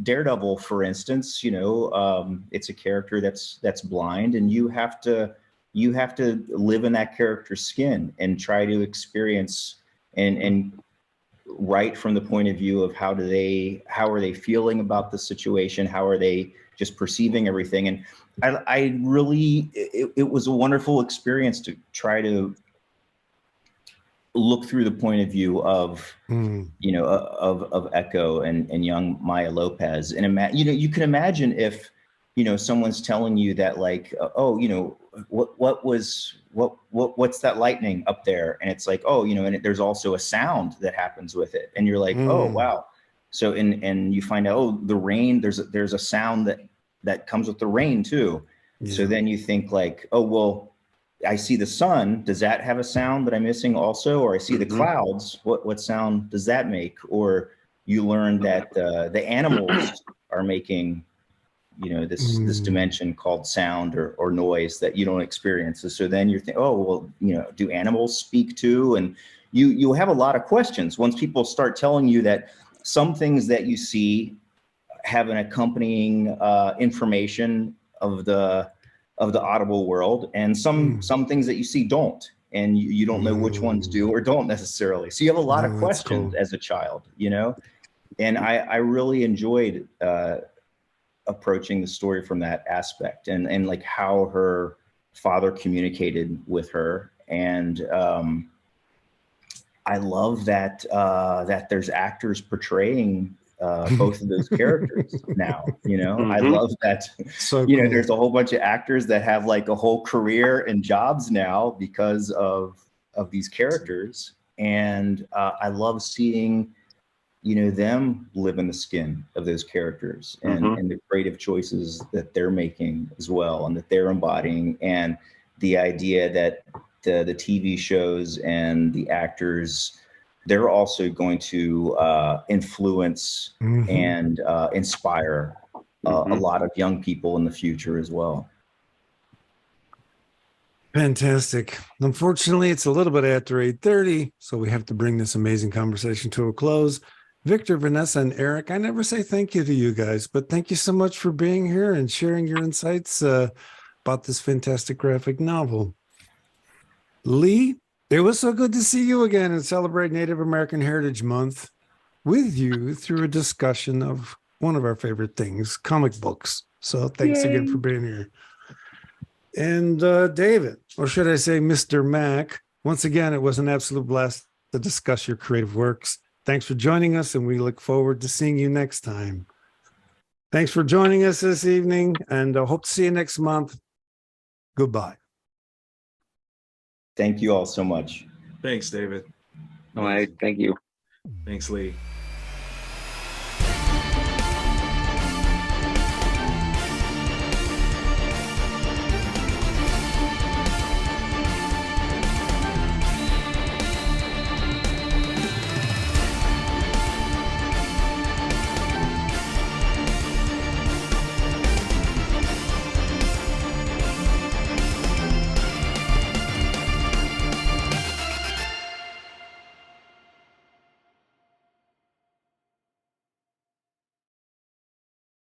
Daredevil, for instance. It's a character that's blind, and you have to live in that character's skin and try to experience and write from the point of view of how are they feeling about the situation, how are they just perceiving everything. And I really, it was a wonderful experience to try to look through the point of view of of Echo and young Maya Lopez. And you can imagine if someone's telling you that, like, what's that lightning up there, and it's like, and there's also a sound that happens with it, and you're like, oh wow. So and you find out, the rain, there's a sound that comes with the rain too. So then you think like, oh well, I see the sun, does that have a sound that I'm missing also? Or I see the clouds, what sound does that make? Or you learn that the animals are making this dimension called sound or noise that you don't experience. So then you're thinking, oh well, do animals speak too? And you have a lot of questions once people start telling you that some things that you see have an accompanying information of the audible world, and some things that you see don't, and you don't know which ones do or don't necessarily. So you have a lot of questions as a child, and I really enjoyed approaching the story from that aspect, and like how her father communicated with her. And I love that there's actors portraying both of those characters now. I love that. So cool. There's a whole bunch of actors that have like a whole career and jobs now because of these characters, and I love seeing them live in the skin of those characters, and the creative choices that they're making as well, and that they're embodying, and the idea that the TV shows and the actors they're also going to influence and inspire a lot of young people in the future as well. Fantastic. Unfortunately, it's a little bit after 8:30, so we have to bring this amazing conversation to a close. Victor, Vanessa, and Eric, I never say thank you to you guys, but thank you so much for being here and sharing your insights about this fantastic graphic novel. Lee, it was so good to see you again and celebrate Native American Heritage Month with you through a discussion of one of our favorite things, comic books. So thanks again for being here. And David, or should I say Mr. Mack, once again, it was an absolute blast to discuss your creative works. Thanks for joining us, and we look forward to seeing you next time. Thanks for joining us this evening, and I hope to see you next month. Goodbye. Thank you all so much. Thanks, David. All right. Thank you. Thanks, Lee.